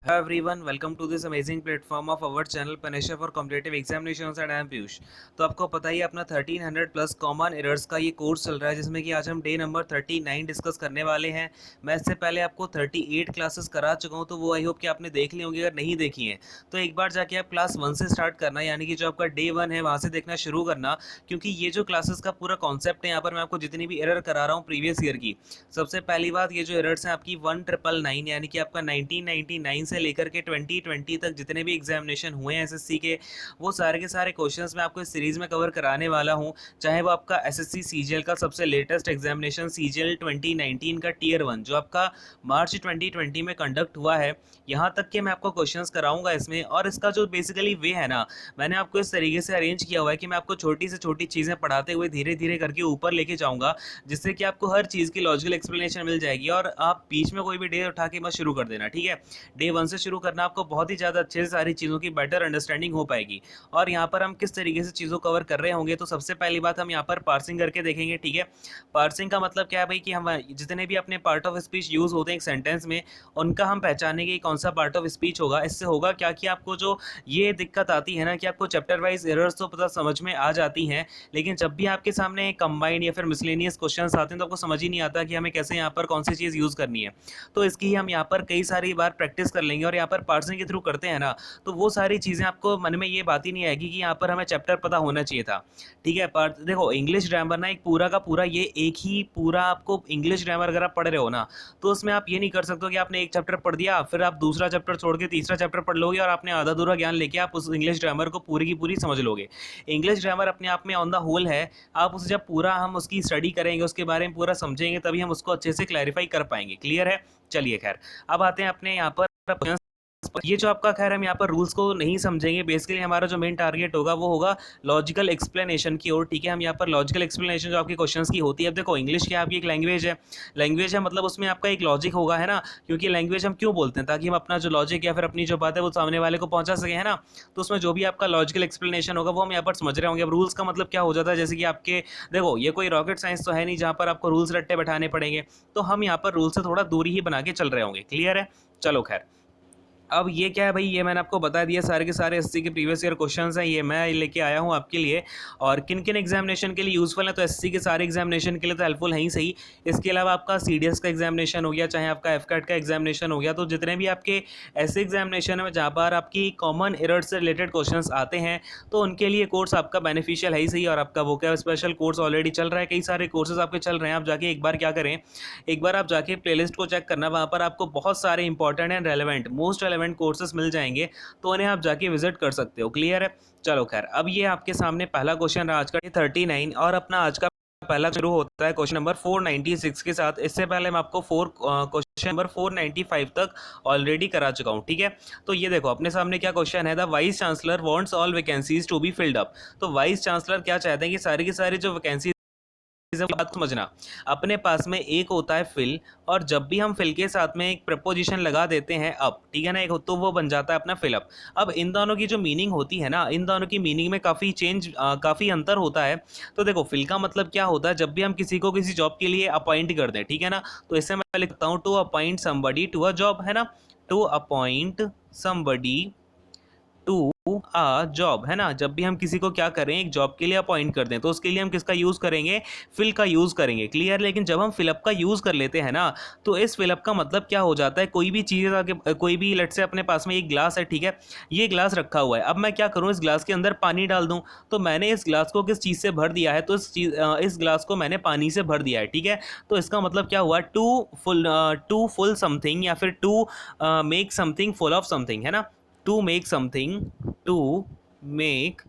Hello everyone, welcome to this amazing platform of our channel Panisha for Competitive Examinations and I am Piyush। तो आपको पता ही है अपना 1300 plus common errors का ये कोर्स चल रहा है जिसमें कि आज हम डे नंबर 39 डिस्कस करने वाले हैं। मैं इससे पहले आपको 38 क्लासेस करा चुका हूँ, तो वो आई होप कि आपने देख ली होंगी। अगर नहीं देखी है तो एक बार जाके आप क्लास 1 से स्टार्ट करना, यानी कि जो आपका डे 1 है वहाँ से देखना शुरू करना, क्योंकि ये जो क्लासेस का पूरा कॉन्सेप्ट है यहाँ पर मैं आपको जितनी भी एरर करा रहा हूँ प्रीवियस ईयर की, सबसे पहली बात ये जो एरर्स हैं आपकी 1999 यानी कि आपका 1999 से लेकर के 2020 तक जितने भी एग्जामिनेशन हुए हैं एसएससी के, वो सारे के सारे क्वेश्चंस मैं आपको इस सीरीज में कवर कराने वाला हूं। चाहे वो आपका एसएससी सीजीएल का सबसे लेटेस्ट एग्जामिनेशन सीजीएल 2019 का टीयर 1 जो आपका मार्च 2020 में कंडक्ट हुआ है, यहाँ तक के मैं आपको क्वेश्चंस कराऊंगा इसमें। और इसका जो बेसिकली वे है ना, मैंने आपको इस तरीके से अरेंज किया हुआ है कि मैं आपको छोटी से छोटी चीज़ें पढ़ाते हुए धीरे धीरे करके ऊपर लेके जाऊंगा, जिससे कि आपको हर चीज़ की लॉजिकल एक्सप्लेनेशन मिल जाएगी और आप बीच में कोई भी डे उठा के मत शुरू कर देना, ठीक है। डे 1 से शुरू करना, आपको बहुत ही ज़्यादा अच्छे से सारी चीज़ों की बेटर अंडरस्टैंडिंग हो पाएगी। और यहाँ पर हम किस तरीके से चीज़ों कवर कर रहे होंगे, तो सबसे पहली बात हम यहाँ पर पार्सिंग करके देखेंगे, ठीक है। पार्सिंग का मतलब क्या है भाई, कि हम जितने भी अपने पार्ट ऑफ स्पीच यूज़ होते हैं एक सेंटेंस में, उनका हम पहचानेंगे कौन सा पार्ट ऑफ स्पीच होगा। इससे होगा क्या कि आपको जो ये दिक्कत आती है ना कि आपको चैप्टर वाइज एरर्स तो पता समझ में आ जाती हैं, लेकिन जब भी आपके सामने कंबाइंड या फिर मिसलेनियस क्वेश्चंस आते हैं तो आपको समझ ही नहीं आता कि हमें कैसे यहाँ पर कौन सी चीज़ यूज़ करनी है। तो इसकी ही हम यहाँ पर कई सारी बार प्रैक्टिस कर लेंगे और यहाँ पर पार्सिंग के थ्रू करते हैं ना, तो वो सारी चीज़ें आपको मन में ये बात ही नहीं आएगी कि यहाँ पर हमें चैप्टर पता होना चाहिए था, ठीक है। पर देखो इंग्लिश ग्रामर ना एक पूरा का पूरा ये एक ही पूरा आपको इंग्लिश ग्रामर अगर आप पढ़ रहे हो ना, तो उसमें आप ये नहीं कर सकते कि आपने एक चैप्टर पढ़ दिया फिर आप दूसरा चैप्टर छोड़ के तीसरा चैप्टर पढ़ लोगे और आपने आधा अधूरा ज्ञान लेके आप उस इंग्लिश ग्रामर को पूरी की पूरी समझ लोगे। इंग्लिश ग्रामर अपने आप में ऑन द होल है, आप उसे जब पूरा हम उसकी स्टडी करेंगे, उसके बारे में पूरा समझेंगे, तभी हम उसको अच्छे से क्लैरिफाई कर पाएंगे। क्लियर है? चलिए खैर, अब आते हैं अपने यहाँ पर ये जो आपका, खैर हम यहाँ पर रूल्स को नहीं समझेंगे। बेसिकली हमारा जो मेन टारगेट होगा वो होगा लॉजिकल एक्सप्लेनेशन की ओर, ठीक है। हम यहाँ पर लॉजिकल एक्सप्लेनेशन जो आपके क्वेश्चंस की होती है, अब देखो इंग्लिश क्या आपकी एक लैंग्वेज है, लैंग्वेज है मतलब उसमें आपका एक लॉजिक होगा, है ना। क्योंकि लैंग्वेज हम क्यों बोलते हैं, ताकि हम अपना जो लॉजिक या फिर अपनी जो बात है वो सामने वाले को पहुंचा सके, है ना। तो उसमें जो भी आपका लॉजिकल एक्सप्लेनेशन होगा वो हम यहाँ पर समझ रहे होंगे। अब रूल्स का मतलब क्या हो जाता है, जैसे कि आपके देखो ये कोई रॉकेट साइंस तो है नहीं जहाँ पर आपको रूल्स रट्टे बैठाने पड़ेंगे, तो हम यहाँ पर रूल से थोड़ा दूरी ही बना के चल रहे होंगे। क्लियर है? चलो खैर, अब ये क्या है भाई, ये मैंने आपको बता दिया, सारे के सारे एसएससी के प्रीवियस ईयर क्वेश्चंस हैं, ये मैं लेके आया हूँ आपके लिए। और किन किन एग्जामिनेशन के लिए यूज़फुल है, तो एसएससी के सारे एग्जामिनेशन के लिए तो हेल्पफुल है ही सही। इसके अलावा आपका सीडीएस का एग्जामिनेशन हो गया, चाहे आपका एफकैट का एग्जामिनेशन हो गया, तो जितने भी आपके ऐसे एग्जामिनेशन है जहाँ पर आपकी कॉमन एरर से रिलेटेड क्वेश्चन आते हैं, तो उनके लिए कोर्स आपका बेनिफिशियल है ही सही। और आपका वो क्या स्पेशल कोर्स ऑलरेडी चल रहा है, कई सारे कोर्सेज आपके चल रहे हैं। आप जाके एक बार क्या करें, एक बार आप जाके प्लेलिस्ट को चेक करना, वहाँ पर आपको बहुत सारे important and relevant most relevant courses मिल जाएंगे, तो उन्हें आप जाके विजिट कर सकते हो। क्लियर है? चलो खैर, अब ये आपके सामने पहला क्वेश्चन रहा आज का 39, और अपना आज का पहला शुरू होता है क्वेश्चन नंबर 496 के साथ। इससे पहले मैं आपको क्वेश्चन नंबर 495 तक ऑलरेडी करा चुका हूँ, ठीक है। तो ये देखो अपने सामने क्या क्वेश्चन है, the vice chancellor wants all vacancies to be filled up. तो वाइस चांसलर क्या चाहते हैं कि सारी की सारी जो वैकेंसी, बात समझना, अपने पास में एक होता है फिल, और जब भी हम फिल के साथ में एक प्रपोजिशन लगा देते हैं अप, ठीक है ना, एक तो वो बन जाता है अपना फिल अप। अब इन दोनों की जो मीनिंग होती है ना, इन दोनों की मीनिंग में काफ़ी अंतर होता है। तो देखो फिल का मतलब क्या होता है, जब भी हम किसी को किसी जॉब के लिए अपॉइंट कर दें, ठीक है ना, तो इससे मैं लिखता हूँ to appoint somebody to a job, है ना, to appoint somebody to a job, है ना। जब भी हम किसी को क्या करें, एक जॉब के लिए अपॉइंट कर दें, तो उसके लिए हम किसका यूज़ करेंगे, फिल का यूज़ करेंगे। क्लियर? लेकिन जब हम फिलअप का यूज़ कर लेते हैं ना, तो इस फिलअप का मतलब क्या हो जाता है, कोई भी चीज़ आगे, कोई भी लेट से अपने पास में एक ग्लास है, ठीक है, ये ग्लास रखा हुआ है, अब मैं क्या करूँ, इस ग्लास के अंदर पानी डाल दूँ। तो मैंने इस ग्लास को किस चीज़ से भर दिया है, तो इस ग्लास को मैंने पानी से भर दिया है, ठीक है। तो इसका मतलब क्या हुआ, टू फुल समथिंग या फिर to make something full of something, है ना। To make something, to make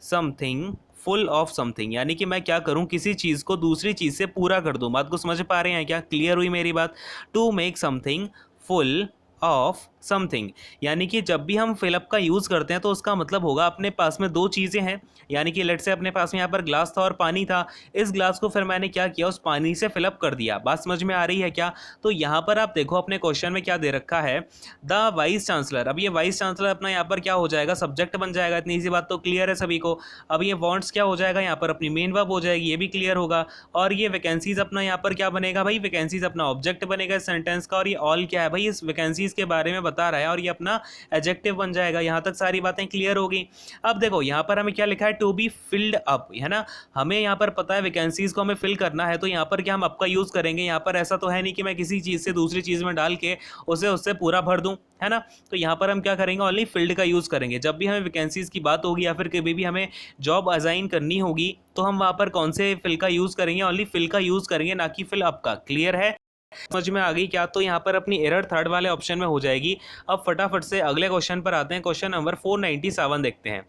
something full of something, यानी कि मैं क्या करूं, किसी चीज़ को दूसरी चीज़ से पूरा कर दूं। बात को समझ पा रहे हैं क्या? क्लियर हुई मेरी बात? To make something full of something, यानी कि जब भी हम फिलअप का यूज़ करते हैं तो उसका मतलब होगा अपने पास में दो चीज़ें हैं, यानी कि लेट से अपने पास में यहाँ पर ग्लास था और पानी था, इस ग्लास को फिर मैंने क्या किया, उस पानी से फिलअप कर दिया। बात समझ में आ रही है क्या? तो यहाँ पर आप देखो अपने क्वेश्चन में क्या दे रखा है, द वाइस चांसलर। अब ये वाइस चांसलर अपना यहाँ पर क्या हो जाएगा, सब्जेक्ट बन जाएगा। इतनी सी बात तो क्लियर है सभी को। अब ये वांट्स क्या हो जाएगा, यहाँ पर अपनी मेन वर्ब हो जाएगी, ये भी क्लियर होगा। और ये वैकेंसीज अपना यहाँ पर क्या बनेगा भाई, वैकेंसीज अपना ऑब्जेक्ट बनेगा इस सेंटेंस का। और ये ऑल क्या है भाई, इस वैकेंसीज के बारे में बता रहा है और ये अपना एडजेक्टिव बन जाएगा। यहाँ तक सारी बातें क्लियर होगी। अब देखो यहाँ पर हमें क्या लिखा है, टू बी फिल्ड अप, है ना। हमें यहाँ पर पता है वैकेंसीज को हमें फिल करना है, तो यहाँ पर क्या हम अप का यूज़ करेंगे। यहाँ पर ऐसा तो है नहीं कि मैं किसी चीज़ से दूसरी चीज़ में डाल के उसे उससे पूरा भर दूँ, है ना। तो यहाँ पर हम क्या करेंगे, ओनली फील्ड का यूज़ करेंगे। जब भी हमें वैकेंसीज की बात होगी या फिर कभी भी हमें जॉब असाइन करनी होगी तो हम वहाँ पर कौन से फिल का यूज़ करेंगे, ओनली फिल का यूज़ करेंगे, ना कि फिल अप का। क्लियर है, समझ में आ गई क्या। तो यहाँ पर अपनी एरर थर्ड वाले ऑप्शन में हो जाएगी। अब फटाफट से अगले क्वेश्चन पर आते हैं। क्वेश्चन नंबर 497 देखते हैं।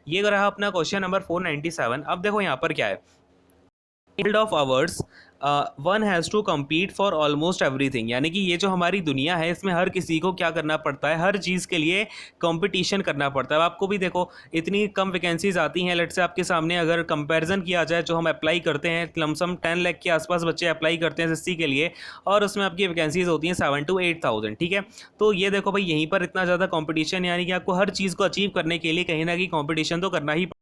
ये रहा अपना क्वेश्चन नंबर 497। अब देखो यहाँ पर क्या है, field of ours one has to compete for almost everything, यानी कि ये जो हमारी दुनिया है इसमें हर किसी को क्या करना पड़ता है, हर चीज़ के लिए कंपटीशन करना पड़ता है। अब आपको भी देखो इतनी कम वैकेंसीज आती हैं। लेट से आपके सामने अगर कंपैरिजन किया जाए, जो हम अप्लाई करते हैं लमसम 10 लाख के आसपास बच्चे अप्लाई करते हैं एसएससी के लिए, और उसमें आपकी वैकेंसीज होती हैं 7 to 8,000, ठीक है। तो ये देखो भाई यहीं पर इतना ज़्यादा कॉम्पिटिशन, यानी कि आपको हर चीज़ को अचीव करने के लिए कहीं ना कहीं कॉम्पिटिशन तो करना ही पड़ेगा।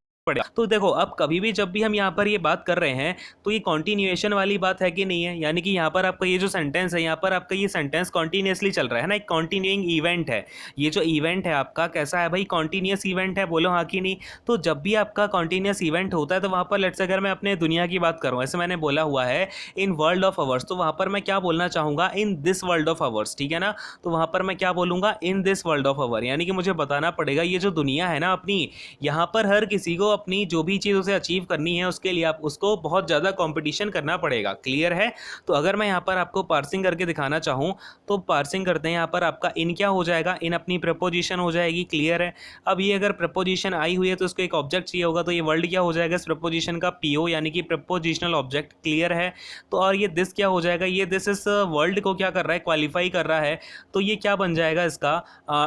तो देखो अब कभी भी जब भी हम यहाँ पर ये बात कर रहे हैं तो ये कॉन्टिन्यूएशन वाली बात है कि नहीं है, यानी कि यहाँ पर आपका ये जो सेंटेंस है, यहाँ पर आपका ये सेंटेंस कॉन्टिन्यूसली चल रहा है ना, एक कॉन्टिन्यूइंग इवेंट है। ये जो इवेंट है आपका कैसा है भाई, कॉन्टिन्यूस इवेंट है, बोलो हाँ कि नहीं। तो जब भी आपका कॉन्टिन्यूस इवेंट होता है तो वहाँ पर लेट्स अगर मैं अपने दुनिया की बात करूँ, ऐसे मैंने बोला हुआ है इन वर्ल्ड ऑफ आवर्स, तो वहाँ पर मैं क्या बोलना चाहूँगा, in this world of ours, ठीक है ना। तो वहाँ पर मैं क्या बोलूँगा, in this world of our, यानी कि मुझे बताना पड़ेगा ये जो दुनिया है ना अपनी, यहाँ पर हर किसी को अपनी जो भी चीज़ उसे अचीव करनी है उसके लिए आप उसको बहुत ज़्यादा कंपटीशन करना पड़ेगा। क्लियर है। तो अगर मैं यहाँ पर आपको पार्सिंग करके दिखाना चाहूँ तो पार्सिंग करते हैं, यहाँ पर आपका इन क्या हो जाएगा, इन अपनी प्रपोजिशन हो जाएगी। क्लियर है। अब ये अगर प्रपोजिशन आई हुई है तो उसको एक ऑब्जेक्ट चाहिए होगा, तो ये वर्ल्ड क्या हो जाएगा इस प्रपोजिशन का, पीओ, यानी कि प्रपोजिशनल ऑब्जेक्ट। क्लियर है। तो और ये दिस क्या हो जाएगा, ये दिस इस वर्ल्ड को क्या कर रहा है, क्वालिफाई कर रहा है, तो ये क्या बन जाएगा इसका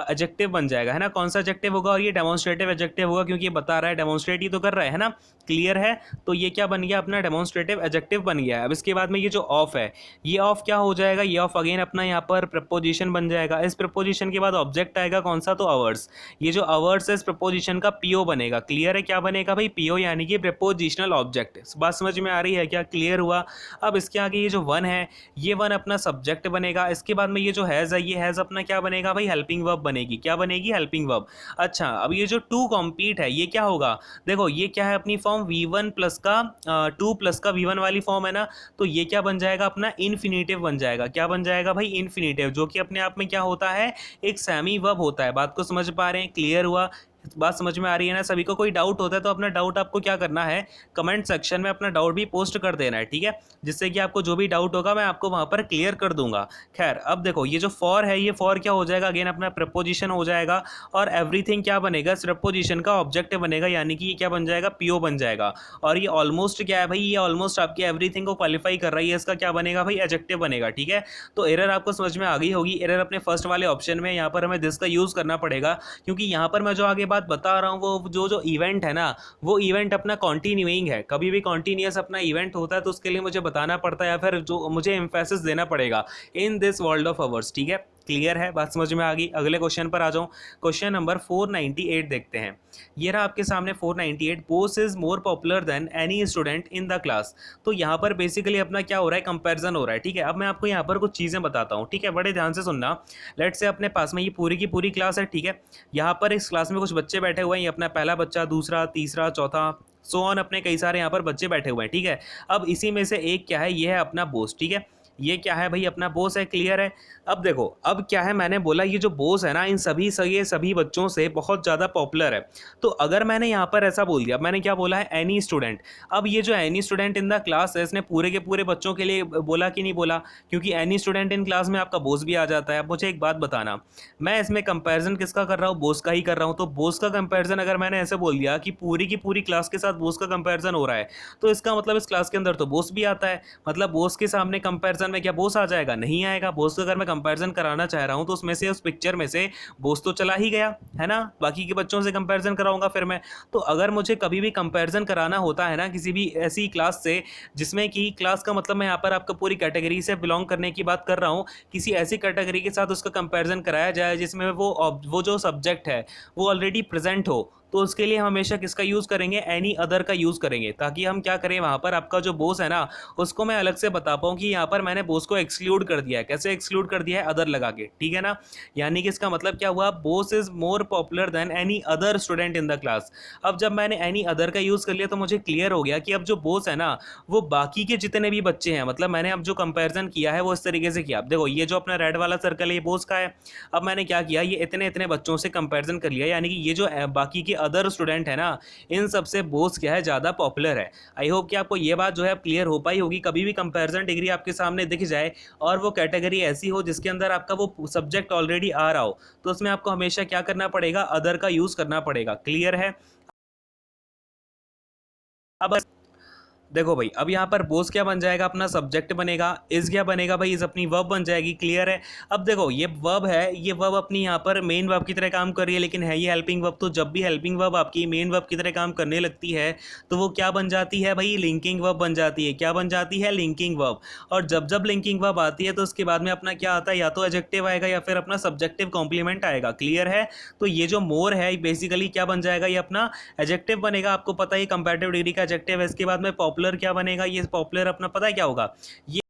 एडजेक्टिव बन जाएगा, है ना। कौन सा एडजेक्टिव होगा, और ये डेमोन्स्ट्रेटिव एडजेक्टिव होगा क्योंकि ये बता रहा है, डेमोन्स्ट्रेट ही तो कर रहा है ना। क्लियर है। तो ये क्या बन गया, अपना डेमोन्स्ट्रेटिव एडजेक्टिव बन गया है। अब इसके बाद में ये जो ऑफ है, ये ऑफ क्या हो जाएगा, ये ऑफ अगेन अपना यहाँ पर प्रपोजिशन बन जाएगा। इस प्रपोजिशन के बाद ऑब्जेक्ट आएगा कौन सा, तो आवर्स। ये जो आवर्स है इस प्रपोजिशन का पीओ बनेगा। क्लियर है, क्या बनेगा भाई, पीओ, यानी कि प्रपोजिशनल ऑब्जेक्ट। बात समझ में आ रही है क्या, क्लियर हुआ। अब इसके आगे ये जो वन है, ये वन अपना सब्जेक्ट बनेगा। इसके बाद में ये जो हैज़ है, ये हैज़ अपना क्या बनेगा भाई, हेल्पिंग वर्ब बनेगी। क्या बनेगी, हेल्पिंग वर्ब। अच्छा, अब ये जो टू कॉम्पीट है ये क्या होगा, देखो ये क्या है अपनी फॉर्म V1 प्लस का 2 प्लस का V1 वाली फॉर्म है ना। तो ये क्या बन जाएगा, अपना इन्फिनेटिव बन जाएगा। क्या बन जाएगा भाई, इन्फिनेटिव, जो कि अपने आप में क्या होता है, एक सेमी वर्ब होता है। बात को समझ पा रहे हैं, क्लियर हुआ। बात समझ में आ रही है ना सभी को। कोई डाउट होता है तो अपना डाउट आपको क्या करना है, कमेंट सेक्शन में अपना डाउट भी पोस्ट कर देना है, ठीक है, जिससे कि आपको जो भी डाउट होगा मैं आपको वहां पर क्लियर कर दूंगा। खैर, अब देखो ये जो फॉर है, ये फॉर क्या हो जाएगा, अगेन अपना प्रपोजिशन हो जाएगा, और एवरीथिंग क्या बनेगा, इस प्रपोजिशन का ऑब्जेक्ट बनेगा, यानी कि ये क्या बन जाएगा, पीओ बन जाएगा। और ये ऑलमोस्ट क्या है भाई, ये ऑलमोस्ट आपकी एवरीथिंग को क्वालिफाई कर रही है, इसका क्या बनेगा भाई, एडजेक्टिव बनेगा। ठीक है। तो एरर आपको समझ में आ गई होगी। एरर अपने फर्स्ट वाले ऑप्शन में, यहाँ पर हमें दिस का यूज करना पड़ेगा, क्योंकि यहाँ पर मैं जो आगे बात बता रहा हूँ वो जो इवेंट है ना, वो इवेंट अपना कॉन्टिन्यूइंग है। कभी भी कॉन्टिन्यूअस अपना इवेंट होता है तो उसके लिए मुझे बताना पड़ता है, या फिर जो मुझे एम्फेसिस देना पड़ेगा, इन दिस वर्ल्ड ऑफ आवर्स। ठीक है, क्लियर है, बात समझ में आ गई। अगले क्वेश्चन पर आ जाऊं। क्वेश्चन नंबर 498 देखते हैं। ये रहा आपके सामने 498। Bose is more popular than any student in the class. तो यहाँ पर बेसिकली अपना क्या हो रहा है, कंपैरिजन हो रहा है। ठीक है, अब मैं आपको यहाँ पर कुछ चीज़ें बताता हूँ। ठीक है, बड़े ध्यान से सुनना। लेट्स से अपने पास में ये पूरी की पूरी क्लास है। ठीक है, यहाँ पर इस क्लास में कुछ बच्चे बैठे हुए हैं, ये अपना पहला बच्चा, दूसरा, तीसरा, चौथा, सो ऑन, अपने कई सारे यहाँ पर बच्चे बैठे हुए हैं। ठीक है, अब इसी में से एक क्या है, ये है अपना बोस। ठीक है, ये क्या है भाई, अपना बोस है। क्लियर है। अब देखो, अब क्या है, मैंने बोला ये जो बोस है ना, इन सभी बच्चों से बहुत ज़्यादा पॉपुलर है। तो अगर मैंने यहाँ पर ऐसा बोल दिया, मैंने क्या बोला है, एनी स्टूडेंट। अब ये जो any student in the class है, इसने पूरे के पूरे बच्चों के लिए बोला कि नहीं बोला, क्योंकि एनी स्टूडेंट इन क्लास में आपका बोस भी आ जाता है। अब मुझे एक बात बताना, मैं इसमें कंपैरिजन किसका कर रहा हूँ, बोस का ही कर रहा हूँ। तो बोस का कंपैरिजन अगर मैंने ऐसे बोल दिया कि पूरी की पूरी क्लास के साथ बोस का कंपैरिजन हो रहा है, तो इसका मतलब इस क्लास के अंदर तो बोस भी आता है। मतलब बोस के सामने कंपैरिजन में क्या बोस आ जाएगा, नहीं आएगा। बोस का अगर मैं कंपैरिजन कराना चाह रहा हूं तो उसमें से, उस पिक्चर में से बोस तो चला ही गया है ना, बाकी के बच्चों से कंपैरिजन कराऊंगा फिर मैं। तो अगर मुझे कभी भी कंपैरिजन कराना होता है ना किसी भी ऐसी क्लास से, जिसमें कि क्लास का मतलब मैं यहाँ पर आपको पूरी कैटेगरी से बिलोंग करने की बात कर रहा हूँ, किसी ऐसी कैटेगरी के साथ उसका कंपैरिजन कराया जाए जिसमें वो जो सब्जेक्ट है वो ऑलरेडी प्रेजेंट हो, तो उसके लिए हम हमेशा किसका यूज़ करेंगे, एनी अदर का यूज़ करेंगे, ताकि हम क्या करें वहाँ पर आपका जो बॉस है ना उसको मैं अलग से बता पाऊँ कि यहाँ पर मैंने बॉस को एक्सक्लूड कर दिया है। कैसे एक्सक्लूड कर दिया है, अदर लगा के, ठीक है ना। यानी कि इसका मतलब क्या हुआ, boss is more popular than any other student in the class. अब जब मैंने एनी अदर का यूज़ कर लिया तो मुझे क्लियर हो गया कि अब जो बॉस है ना वो बाकी के जितने भी बच्चे हैं, मतलब मैंने अब जो कंपैरिजन किया है वो इस तरीके से किया। अब देखो ये जो अपना रेड वाला सर्कल है ये बॉस का है। अब मैंने क्या किया, ये इतने इतने बच्चों से कंपैरिजन कर लिया, यानी कि ये जो बाकी के अदर स्टूडेंट है ना इन सबसे बॉस क्या है, ज़्यादा पॉपुलर है। आई होप कि आपको ये बात जो है क्लियर हो पाई होगी। कभी भी कंपैरिजन डिग्री आपके सामने दिख जाए और वो कैटेगरी ऐसी हो जिसके अंदर आपका वो सब्जेक्ट ऑलरेडी आ रहा हो, तो उसमें आपको हमेशा क्या करना पड़ेगा, अदर का यूज़ करना पड़ेगा। क्लियर है। अब देखो भाई, अब यहाँ पर बोस क्या बन जाएगा, अपना सब्जेक्ट बनेगा। इज क्या बनेगा भाई, इज अपनी वर्ब बन जाएगी। क्लियर है। अब देखो ये वर्ब है, ये वर्ब अपनी यहाँ पर मेन वर्ब की तरह काम कर रही है, लेकिन है ये हेल्पिंग वर्ब। तो जब भी हेल्पिंग वर्ब आपकी मेन वर्ब की तरह काम करने लगती है तो वो क्या बन जाती है भाई, लिंकिंग वर्ब बन जाती है। क्या बन जाती है, लिंकिंग वर्ब। और जब जब लिंकिंग वर्ब आती है तो उसके बाद में अपना क्या आता है, या तो एडजेक्टिव आएगा या फिर अपना सब्जेक्टिव कॉम्प्लीमेंट आएगा। क्लियर है। तो ये जो मोर है बेसिकली क्या बन जाएगा, ये अपना एडजेक्टिव बनेगा। आपको पता है कंपैरेटिव डिग्री का एडजेक्टिव है। इसके बाद में पॉपुलर क्या बनेगा, ये पॉपुलर अपना पता है क्या होगा, ये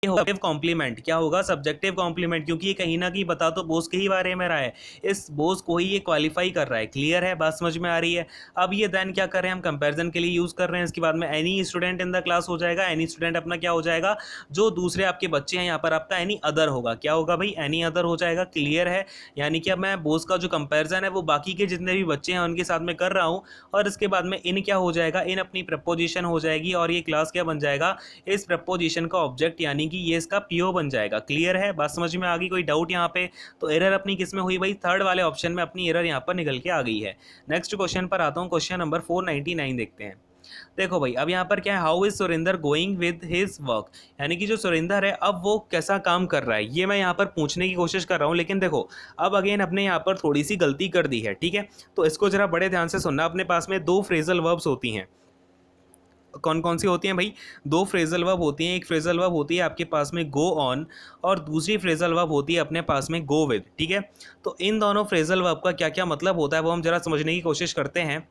सब्जेक्टिव कॉम्प्लीमेंट। क्या होगा, सब्जेक्टिव कॉम्प्लीमेंट, क्योंकि ये कहीं ना कहीं बता तो बोस के ही बारे में रहा है, इस बोस को ही ये क्वालिफाई कर रहा है। क्लियर है, बात समझ में आ रही है। अब ये देन क्या कर रहे हैं, हम कंपैरिजन के लिए यूज़ कर रहे हैं। इसके बाद में any student in the class हो जाएगा। एनी स्टूडेंट अपना क्या हो जाएगा, जो दूसरे आपके बच्चे हैं, यहाँ पर आपका एनी अदर होगा। क्या होगा भाई, एनी अदर हो जाएगा। क्लियर है। यानी कि अब मैं बोस का जो कंपेरिजन है वो बाकी के जितने भी बच्चे हैं उनके साथ में कर रहा हूँ, और इसके बाद में इन क्या हो जाएगा, इन अपनी प्रपोजिशन हो जाएगी, और ये क्लास क्या बन जाएगा, इस प्रपोजिशन का ऑब्जेक्ट, यानी कि ये इसका पीओ बन जाएगा। क्लियर है, बात समझ में आ गई, कोई डाउट यहाँ पे। तो एरर अपनी किस में हुई भाई, थर्ड वाले ऑप्शन में अपनी एरर यहाँ पर निकल के आ गई है। नेक्स्ट क्वेश्चन पर आता हूँ, क्वेश्चन नंबर 499 देखते हैं। देखो भाई, अब यहाँ पर क्या है, how is Surender going with his work. यानी कि जो सुरेंदर है अब वो कैसा काम कर रहा है, ये मैं यहाँ पर पूछने की कोशिश कर रहा हूँ। लेकिन देखो अब अगेन अपने यहाँ पर थोड़ी सी गलती कर दी है, ठीक है। तो इसको जरा बड़े ध्यान से सुनना। अपने पास में दो फ्रेजल वर्ब्स होती हैं। कौन कौन सी होती हैं भाई, दो फ्रेजल वर्ब होती हैं। एक फ्रेजल वर्ब होती है आपके पास में गो ऑन, और दूसरी फ्रेजल वर्ब होती है अपने पास में गो विद, ठीक है। तो इन दोनों फ्रेजल वर्ब का क्या क्या मतलब होता है वो हम जरा समझने की कोशिश करते हैं।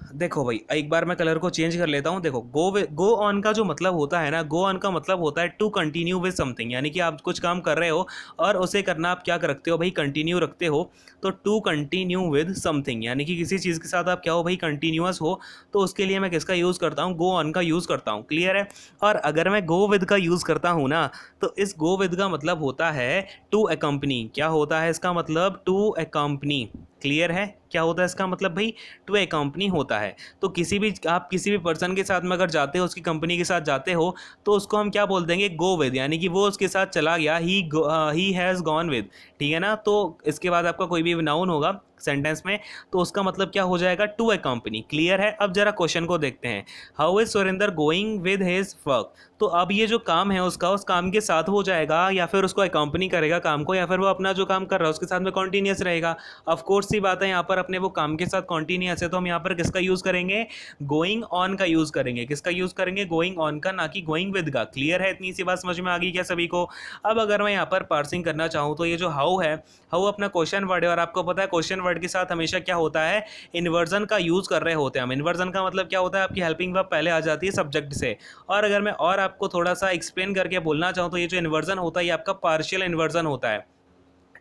देखो भाई, एक बार मैं कलर को चेंज कर लेता हूँ। देखो गो ऑन का जो मतलब होता है ना, गो ऑन का मतलब होता है टू कंटिन्यू विद समथिंग। यानी कि आप कुछ काम कर रहे हो और उसे करना आप क्या रखते हो भाई, कंटिन्यू रखते हो। तो टू कंटिन्यू विद समथिंग, यानी कि किसी चीज़ के साथ आप क्या हो भाई, कंटिन्यूअस हो। तो उसके लिए मैं किसका यूज़ करता हूँ, गो ऑन का यूज़ करता हूँ। क्लियर है। और अगर मैं गो विद का यूज़ करता हूँ ना, तो इस गो विद का मतलब होता है टू अकम्पनी। क्या होता है इसका मतलब, टू अकम्पनी। क्लियर है। क्या होता है इसका मतलब भाई, टू ए कंपनी होता है। तो किसी भी आप किसी भी पर्सन के साथ में अगर जाते हो, उसकी कंपनी के साथ जाते हो, तो उसको हम क्या बोल देंगे, गो विद। यानी कि वो उसके साथ चला गया, ही हैज़ गॉन विद, ठीक है ना। तो इसके बाद आपका कोई भी नाउन होगा सेंटेंस में, तो उसका मतलब क्या हो जाएगा, टू ए कंपनी। क्लियर है। अब जरा क्वेश्चन को देखते हैं, how is Surender going with his work. तो अब ये जो काम है उसका उस काम के साथ हो जाएगा, या फिर उसको अकम्पनी करेगा काम को, या फिर वो अपना जो काम कर रहा है उसके साथ में कॉन्टीन्यूस रहेगा। ऑफ कोर्स सी बात है, यहाँ पर अपने वो काम के साथ कॉन्टीन्यूस है, तो हम यहाँ पर किसका यूज़ करेंगे, गोइंग ऑन का यूज़ करेंगे। किसका यूज़ करेंगे, गोइंग ऑन का, ना कि गोइंग विद का। क्लियर है, इतनी सी बात समझ में आ गई क्या सभी को। अब अगर मैं यहाँ पर पार्सिंग करना चाहूँ तो ये जो हाउ है, हाउ अपना क्वेश्चन वर्ड है, और आपको पता है क्वेश्चन वर्ड के साथ हमेशा क्या होता है, इन्वर्जन का यूज़ कर रहे होते हैं हम। इन्वर्जन का मतलब क्या होता है, आपकी हेल्पिंग वर्ब पहले आ जाती है सब्जेक्ट से। और अगर मैं और आपको थोड़ा सा एक्सप्लेन करके बोलना चाहूँ तो ये जो इन्वर्जन होता है ये आपका पार्शियल इन्वर्जन होता है,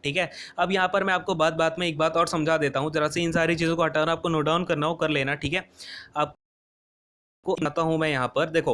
ठीक है। अब यहाँ पर मैं आपको बात बात में एक बात और समझा देता हूँ, जरा से इन सारी चीज़ों को हटाना, आपको नोट डाउन करना हो कर लेना, ठीक है। आप को आता हूँ मैं यहाँ पर। देखो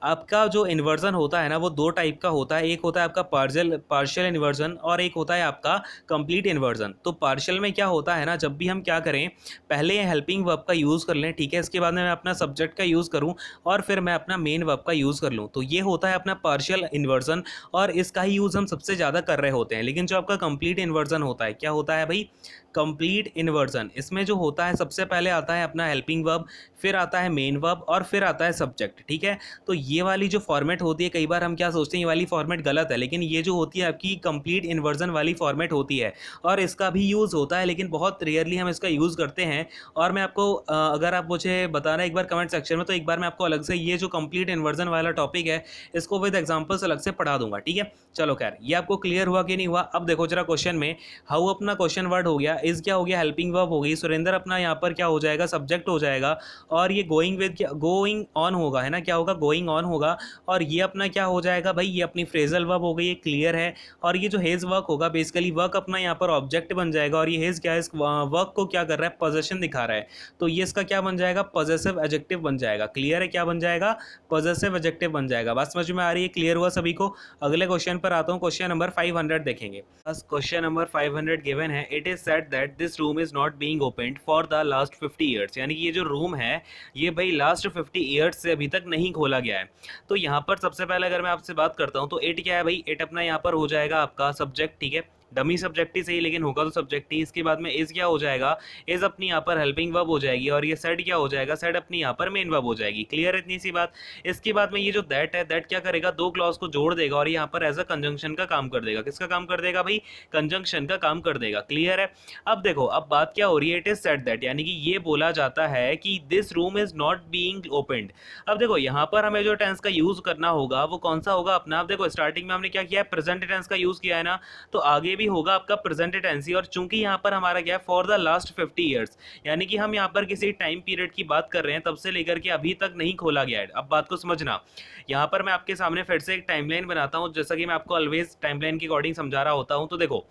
आपका जो इन्वर्जन होता है ना वो दो टाइप का होता है। एक होता है आपका पार्शियल इन्वर्जन, और एक होता है आपका कंप्लीट इन्वर्जन। तो पार्शियल में क्या होता है ना, जब भी हम क्या करें, पहले हेल्पिंग वर्ब का यूज़ कर लें, ठीक है। इसके बाद में मैं अपना सब्जेक्ट का यूज़ करूँ, और फिर मैं अपना मेन वर्ब का यूज़ कर लूँ, तो ये होता है अपना पार्शियल इन्वर्जन, और इसका ही यूज़ हम सबसे ज़्यादा कर रहे होते हैं। लेकिन जो आपका कंप्लीट इन्वर्जन होता है, क्या होता है भाई, कंप्लीट इन्वर्जन, इसमें जो होता है सबसे पहले आता है अपना हेल्पिंग वर्ब, फिर आता है मेन वर्ब, और फिर फिर आता है सब्जेक्ट, ठीक है। तो ये वाली जो फॉर्मेट होती है, कई बार हम क्या सोचते हैं ये वाली फॉर्मेट गलत है, लेकिन ये जो होती है आपकी कंप्लीट इन्वर्जन वाली फॉर्मेट होती है और इसका भी यूज़ होता है, लेकिन बहुत रेयरली हम इसका यूज़ करते हैं। और मैं आपको अगर आप मुझे बताना एक बार कमेंट सेक्शन में, तो एक बार मैं आपको अलग से ये जो कंप्लीट इन्वर्जन वाला टॉपिक है इसको विद एग्जांपल्स अलग से पढ़ा दूंगा, ठीक है। चलो खैर, ये आपको क्लियर हुआ कि नहीं हुआ? अब देखो जरा क्वेश्चन में, हाउ अपना क्वेश्चन वर्ड हो गया, इज क्या हो गया, हेल्पिंग वर्ब हो गई, सुरेंद्र अपना यहाँ पर क्या हो जाएगा, सब्जेक्ट हो जाएगा, और ये गोइंग विद क्या, गोइंग ऑन होगा, है ना, क्या होगा, गोइंग ऑन होगा। और ये अपना क्या हो जाएगा भाई, ये अपनी फ्रेजल वर्ब हो गई, ये क्लियर है। और ये जो हेज वर्क होगा, बेसिकली वर्क अपना यहाँ पर ऑब्जेक्ट बन जाएगा, और ये हेज क्या है, इस वर्क को क्या कर रहा है, पोजेशन दिखा रहा है, तो ये इसका क्या बन जाएगा, पॉजेसिव एडजेक्टिव बन जाएगा। क्लियर है, क्या बन जाएगा, पॉजेसिव एडजेक्टिव बन जाएगा। बात समझ में आ रही है, क्लियर हुआ सभी को? अगले क्वेश्चन पर आता हूँ, क्वेश्चन नंबर 500 देखेंगे। बस क्वेश्चन नंबर 500 गिवन है, it is said that this room is not being opened for the last 50 years, यानी कि ये जो रूम है ये भाई लास्ट 50 ईयर्स से अभी तक नहीं खोला गया है। तो यहाँ पर सबसे पहले अगर मैं आपसे बात करता हूँ तो इट क्या है भाई, इट अपना यहाँ पर हो जाएगा आपका सब्जेक्ट, ठीक है, डमी सब्जेक्ट ही सही, लेकिन होगा तो सब्जेक्ट ही। इसके बाद में इज क्या हो जाएगा, इज अपनी यहाँ पर हेल्पिंग वर्ब हो जाएगी, और ये सेड क्या हो जाएगा, सेड अपनी यहाँ पर मेन वर्ब हो जाएगी। क्लियर है इतनी सी बात? इसके बाद में ये जो दैट है, दैट क्या करेगा, दो क्लॉज को जोड़ देगा और यहाँ पर एज अ कंजंक्शन का काम कर देगा। किसका काम कर देगा भाई, कंजंक्शन का काम कर देगा। क्लियर है? अब देखो, अब बात क्या हो रही है, इट इज सेड दैट, यानी कि ये बोला जाता है कि this room is not being opened. अब देखो यहाँ पर हमें जो टेंस का यूज करना होगा वो कौन सा होगा अपना, अब देखो स्टार्टिंग में हमने क्या किया है, प्रेजेंट टेंस का यूज किया है ना, तो आगे भी होगा आपका प्रेजेंट टेंस ही। और चूंकि यहाँ पर हमारा क्या है, फॉर द लास्ट 50 ईयर्स, यानी कि हम यहाँ पर किसी टाइम पीरियड की बात कर रहे हैं, तब से लेकर के अभी तक नहीं खोला गया है। अब बात को समझना, यहाँ पर मैं आपके सामने फिर से एक टाइमलाइन बनाता हूँ, जैसा कि मैं आपको ऑलवेज टाइमलाइन के अकॉर्डिंग समझा रहा होता हूँ। तो देखो,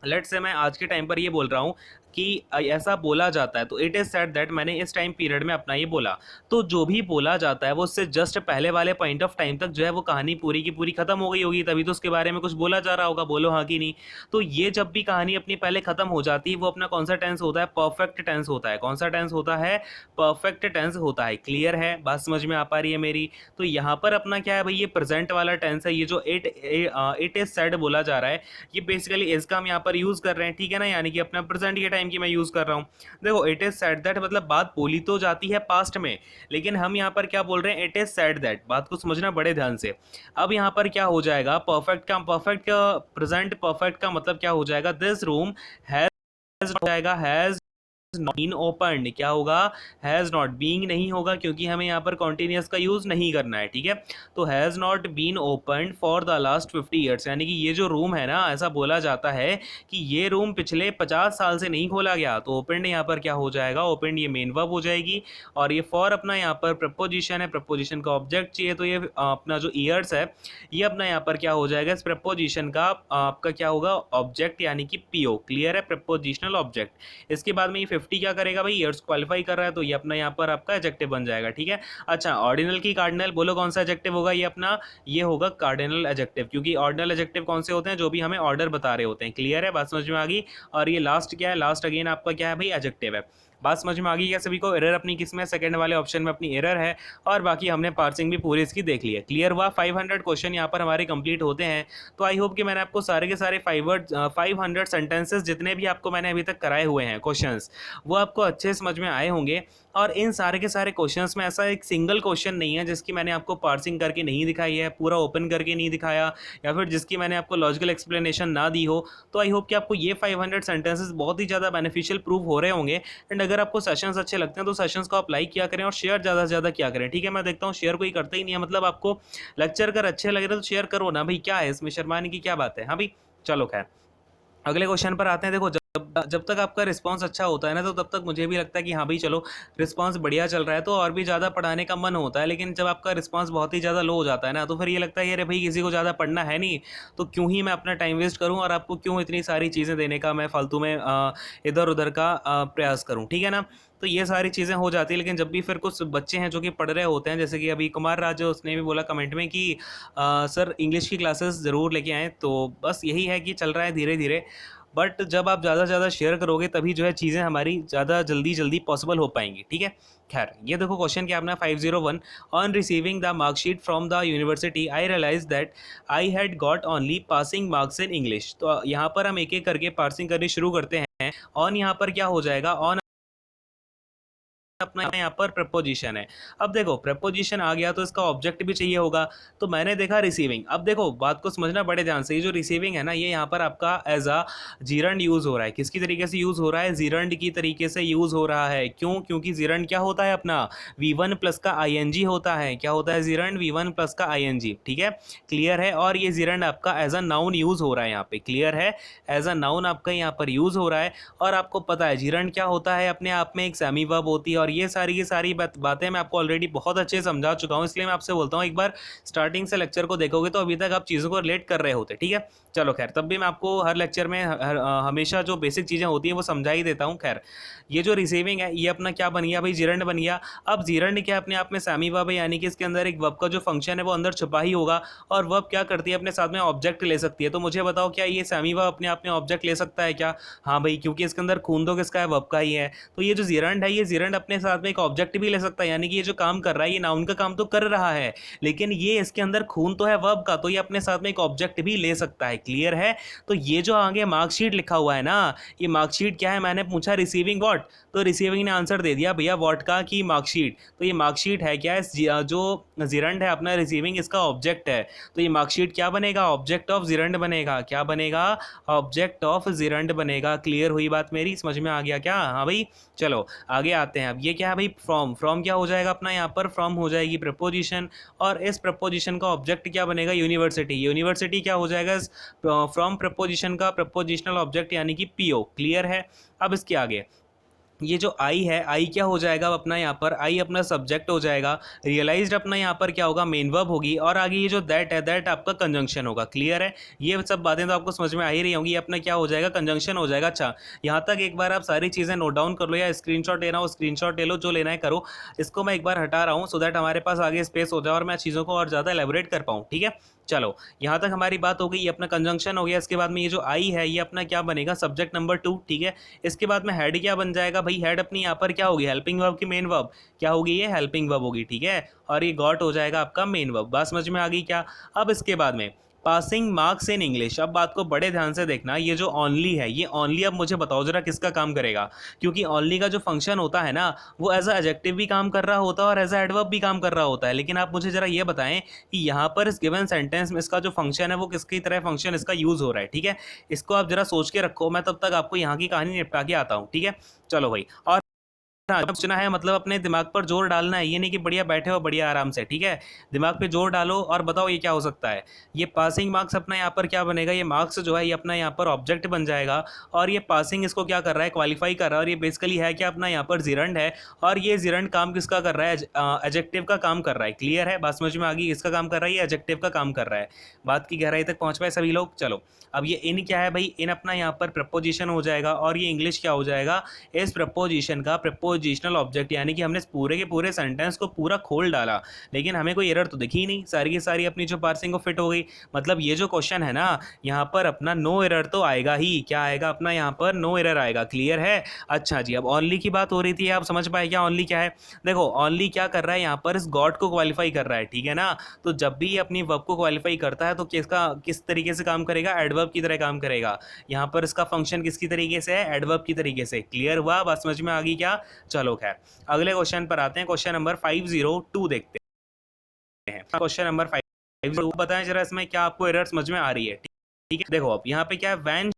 लेट से मैं आज के टाइम पर ये बोल रहा हूँ कि ऐसा बोला जाता है, तो इट इज सेड दैट, मैंने इस टाइम पीरियड में अपना ये बोला, तो जो भी बोला जाता है वो उससे जस्ट पहले वाले पॉइंट ऑफ टाइम तक जो है वो कहानी पूरी की पूरी खत्म हो गई होगी, तभी तो उसके बारे में कुछ बोला जा रहा होगा। बोलो हाँ कि नहीं? तो ये जब भी कहानी अपनी पहले खत्म हो जाती है, वो अपना कौन सा टेंस होता है, परफेक्ट टेंस होता है। कौन सा टेंस होता है, परफेक्ट टेंस होता है। क्लियर है, बात समझ में आ पा रही है मेरी? तो यहाँ पर अपना क्या है भाई, ये प्रेजेंट वाला टेंस है, ये जो इट इज सेड बोला जा रहा है, ये बेसिकली इसका हम यहाँ पर यूज कर रहे हैं, ठीक है ना, यानी कि अपना प्रेजेंट के टाइम की मैं यूज कर रहा हूँ। देखो, इट इज सेड दैट मतलब बात बोली तो जाती है पास्ट में, लेकिन हम यहाँ पर क्या बोल रहे हैं, इट इज सेड दैट। बात को समझना बड़े ध्यान से। अब यहाँ पर क्या हो जाएगा, परफेक्ट का प्रेजेंट परफेक्ट का मतलब क्या हो जाएगा, दिस रूम हैज हो जाएगा, हैज नॉट बीन ओपनड। क्या होगा, हैज नॉट, बीइंग नहीं होगा क्योंकि हमें यहाँ पर कॉन्टिन्यूस का यूज नहीं करना है, ठीक है। तो has not been opened for the last 50 years, यानी कि ये जो रूम है ना, ऐसा बोला जाता है कि ये रूम पिछले 50 साल से नहीं खोला गया। तो ओपनड यहाँ पर क्या हो जाएगा, ओपनड ये मेन वर्ब हो जाएगी, और ये फॉर अपना यहाँ पर प्रपोजिशन है, प्रपोजिशन का ऑब्जेक्ट चाहिए, तो ये अपना जो ईयर्स है ये अपना यहाँ पर क्या हो जाएगा, इस प्रपोजिशन का आपका क्या होगा, ऑब्जेक्ट, यानी कि पीओ। क्लियर है, प्रपोजिशनल ऑब्जेक्ट। इसके बाद में ये 50 क्या करेगा भाई, ईयर्स क्वालिफाई कर रहा है, तो ये अपना यहाँ पर आपका एडजेक्टिव बन जाएगा, ठीक है। अच्छा, ऑर्डिनल की कार्डिनल, बोलो कौन सा एडजेक्टिव होगा ये अपना, ये होगा कार्डिनल एडजेक्टिव, क्योंकि ऑर्डिनल एडजेक्टिव कौन से होते हैं, जो भी हमें ऑर्डर बता रहे होते हैं। क्लियर है, बात समझ में आ गई? और ये लास्ट क्या है, लास्ट अगेन आपका क्या है भाई, एडजेक्टिव है। बात समझ में आ गई क्या सभी को? एरर अपनी किस में, सेकंड वाले ऑप्शन में अपनी एरर है, और बाकी हमने पार्सिंग भी पूरी इसकी देख ली है। क्लियर हुआ? 500 क्वेश्चन यहाँ पर हमारे कंप्लीट होते हैं। तो आई होप कि मैंने आपको सारे के सारे 500 सेंटेंसेस जितने भी आपको मैंने अभी तक कराए हुए हैं क्वेश्चंस, वो आपको अच्छे समझ में आए होंगे। और इन सारे के सारे क्वेश्चंस में ऐसा एक सिंगल क्वेश्चन नहीं है जिसकी मैंने आपको पार्सिंग करके नहीं दिखाई है, पूरा ओपन करके नहीं दिखाया, या फिर जिसकी मैंने आपको लॉजिकल एक्सप्लेनेशन ना दी हो। तो आई होप कि आपको ये 500 सेंटेंसेस बहुत ही ज़्यादा बेनिफिशियल प्रूव हो रहे होंगे। एंड अगर आपको सेशंस अच्छे लगते हैं तो सेशंस को आप लाइक किया करें और शेयर ज़्यादा से ज़्यादा किया करें, ठीक है। मैं देखता हूँ शेयर कोई करता ही नहीं है, मतलब आपको लेक्चर कर अच्छे लग रहे तो शेयर करो ना भाई, क्या है इसमें शर्माने की क्या बात है। हाँ भाई, चलो खैर अगले क्वेश्चन पर आते हैं। देखो, जब तक आपका रिस्पांस अच्छा होता है ना, तो तब तक मुझे भी लगता है कि हाँ भाई चलो रिस्पांस बढ़िया चल रहा है, तो और भी ज़्यादा पढ़ाने का मन होता है। लेकिन जब आपका रिस्पांस बहुत ही ज़्यादा लो हो जाता है ना, तो फिर ये लगता है अरे भाई किसी को ज़्यादा पढ़ना है नहीं, तो क्यों ही मैं अपना टाइम वेस्ट करूँ और आपको क्यों इतनी सारी चीज़ें देने का मैं फालतू में इधर उधर का प्रयास करूँ, ठीक है ना। तो ये सारी चीज़ें हो जाती है। लेकिन जब भी फिर कुछ बच्चे हैं जो कि पढ़ रहे होते हैं, जैसे कि अभी कुमार राज उसने भी बोला कमेंट में कि सर इंग्लिश की क्लासेस ज़रूर लेके आएँ, तो बस यही है कि चल रहा है धीरे धीरे। बट जब आप ज़्यादा से ज़्यादा शेयर करोगे तभी जो है चीज़ें हमारी ज़्यादा जल्दी पॉसिबल हो पाएंगी, ठीक है। खैर, ये देखो क्वेश्चन क्या अपना 501, on receiving the marksheet from the university I realise that I had got only passing marks in English. तो यहाँ पर हम एक एक करके पासिंग करनी शुरू करते हैं। ऑन यहाँ पर क्या हो जाएगा, ऑन अपना यहाँ पर प्रपोजिशन है। अब देखो प्रपोजिशन आ गया तो इसका ऑब्जेक्ट भी चाहिए होगा, तो मैंने देखा रिसीविंग। अब देखो बात को समझना बड़े ध्यान से, ये जो रिसीविंग है ना, ये यहाँ पर आपका एज अ जीरंड यूज हो रहा है। किसकी तरीके से यूज हो रहा है? जीरंड की तरीके से यूज हो रहा है। क्यों? क्योंकि जीरंड क्या होता है अपना, V1 प्लस का ING होता है। क्या होता है जीरंड? V1 प्लस का ING। ठीक है, क्लियर है। और ये जीरंड आपका एज अ नाउन यूज हो रहा है यहाँ पे, क्लियर है, एज अ नाउन आपका यहाँ पर यूज हो रहा है। और आपको पता है जीरंड क्या होता है, अपने आप में एक सेमी वर्ब होती है। और ये सारी की सारी बातें मैं आपको ऑलरेडी बहुत अच्छे से समझा चुका हूँ, इसलिए मैं आपसे बोलता हूँ एक बार स्टार्टिंग से लेक्चर को देखोगे तो अभी तक आप चीज़ों को रिलेट कर रहे होते। ठीक है, चलो खैर, तब भी मैं आपको हर लेक्चर में हमेशा जो बेसिक चीज़ें होती हैं वो समझा ही देता हूँ। खैर, ये जो रिसीविंग है ये अपना क्या बन गया भाई? जीरंड बन गया। अब जीरंड क्या अपने आप में सेमी वर्ब है, यानी कि इसके अंदर एक वर्ब का जो फंक्शन है वो अंदर छुपा ही होगा। और वर्ब क्या करती है? अपने साथ में ऑब्जेक्ट ले सकती है। तो मुझे बताओ, क्या ये सेमी वर्ब अपने आप में ऑब्जेक्ट ले सकता है क्या? हाँ भाई, क्योंकि इसके अंदर खून तो किसका है? वर्ब का ही है। तो ये जो जीरंड है, ये जीरंड अपने साथ में एक ऑब्जेक्ट भी ले सकता है, यानी कि ये जो काम कर रहा है ये नाउन का काम तो कर रहा है, लेकिन ये इसके अंदर खून तो है वर्ब का, तो ये अपने साथ में एक ऑब्जेक्ट भी ले सकता है। क्लियर है? तो ये जो आगे मार्कशीट लिखा हुआ है ना, ये मार्कशीट क्या है? मैंने पूछा रिसीविंग व्हाट, तो रिसीविंग ने आंसर दे दिया भैया व्हाट का, की मार्कशीट। तो ये मार्कशीट है क्या? जो जीरंड है अपना रिसीविंग, इसका ऑब्जेक्ट है। तो ये मार्कशीट क्या बनेगा? ऑब्जेक्ट ऑफ जीरंड बनेगा। क्या बनेगा? ऑब्जेक्ट ऑफ जीरंड बनेगा। क्लियर हुई बात मेरी? समझ में आ गया क्या? हाँ भाई, चलो आगे आते हैं। अब ये क्या है भाई? फ्रॉम। फ्रॉम क्या हो जाएगा अपना यहाँ पर? फ्रॉम हो जाएगी प्रपोजिशन। और इस प्रपोजिशन का ऑब्जेक्ट क्या बनेगा? यूनिवर्सिटी। यूनिवर्सिटी क्या हो जाएगा? फ्रॉम प्रपोजिशन का प्रपोजिशनल ऑब्जेक्ट यानी कि PO। क्लियर है? अब इसके आगे ये जो आई है, आई क्या हो जाएगा अपना यहाँ पर? आई अपना सब्जेक्ट हो जाएगा। रियलाइज्ड अपना यहाँ पर क्या होगा? मेन वर्ब होगी। और आगे ये जो दैट है, दैट आपका कंजंक्शन होगा। क्लियर है? ये सब बातें तो आपको समझ में आ ही रही होंगी। ये अपना क्या हो जाएगा? कंजंक्शन हो जाएगा। अच्छा, यहाँ तक एक बार आप सारी चीज़ें नोट डाउन कर लो, या स्क्रीनशॉट लेना हो स्क्रीनशॉट ले लो, जो लेना है करो। इसको मैं एक बार हटा रहा हूँ सो दैट हमारे पास आगे स्पेस हो जाए और मैं चीज़ों को और ज़्यादा एलेबोरेट कर पाऊँ। ठीक है, चलो यहाँ तक हमारी बात हो गई। ये अपना कंजंक्शन हो गया। इसके बाद में ये जो आई है ये अपना क्या बनेगा? Subject number 2। ठीक है, इसके बाद में हेड क्या बन जाएगा भाई? हेड अपनी यहाँ पर क्या होगी? हेल्पिंग वर्ब की मेन वर्ब। क्या होगी? ये हेल्पिंग वर्ब होगी। ठीक है, और ये गॉट हो जाएगा आपका मेन वर्ब। बात समझ में आ गई क्या? अब इसके बाद में पासिंग मार्क्स इन इंग्लिश। अब बात को बड़े ध्यान से देखना, ये जो ओनली है, ये ओनली अब मुझे बताओ जरा किसका काम करेगा? क्योंकि ओनली का जो फंक्शन होता है ना, वो एज अ एडजेक्टिव भी काम कर रहा होता है और एज अ एडवर्ब भी काम कर रहा होता है। लेकिन आप मुझे जरा ये बताएं कि यहाँ पर इस गिवन सेंटेंस में इसका जो फंक्शन है वो किसकी तरह फंक्शन इसका यूज हो रहा है। ठीक है, इसको आप जरा सोच के रखो, मैं तब तक आपको यहाँ की कहानी निपटा के आता हूँ। ठीक है, चलो भाई। और हाँ, जब सोचना है मतलब अपने दिमाग पर जोर डालना है, ये नहीं कि बढ़िया बैठे हो बढ़िया आराम से। ठीक है, दिमाग पे जोर डालो और बताओ ये क्या हो सकता है। ये पासिंग मार्क्स अपना यहाँ पर क्या बनेगा? ये मार्क्स जो है ये अपना यहाँ पर ऑब्जेक्ट बन जाएगा। और ये पासिंग इसको क्या कर रहा है? क्वालिफाई कर रहा है। और ये बेसिकली है क्या? अपना यहाँ पर जीरंड है। और ये जीरंड काम किसका कर रहा है? एडजेक्टिव का काम कर रहा है। क्लियर है? बात समझ में आ गई? किसका काम कर रहा है? ये एडजेक्टिव का काम कर रहा है। बात की गहराई तक पहुँच पाए सभी लोग? चलो, अब ये इन क्या है भाई? इन अपना यहाँ पर प्रपोजिशन हो जाएगा। और ये इंग्लिश क्या हो जाएगा? इस प्रपोजिशन का प्रपोजिशनल ऑब्जेक्ट, यानी कि हमने पूरे के पूरे सेंटेंस को पूरा खोल डाला, लेकिन हमें कोई एरर तो दिखी ही नहीं। सारी की सारी अपनी जो पार्सिंग को फिट हो गई। मतलब ये जो क्वेश्चन है ना, यहाँ पर अपना नो एरर तो आएगा ही। क्या आएगा? अपना यहाँ पर नो एरर आएगा। क्लियर है? अच्छा जी, अब ओनली की बात हो रही थी, आप समझ पाए क्या ओनली क्या है? देखो ओनली क्या कर रहा है यहाँ पर? इस गॉड को क्वालिफाई कर रहा है। ठीक है ना? तो जब भी अपनी वर्ब को क्वालिफाई करता है तो किस तरीके से काम करेगा? एडवर्ब की तरह काम करेगा। यहाँ पर इसका फंक्शन किसकी तरीके से है? एडवर्ब की तरीके से। क्लियर हुआ? बात समझ में आ गई क्या? चलो खैर, अगले क्वेश्चन पर आते हैं। क्वेश्चन नंबर 502 देखते हैं। क्वेश्चन नंबर 502 बताएं जरा, इसमें क्या आपको एरर समझ में आ रही है? ठीक है, देखो अब यहाँ पे क्या है? When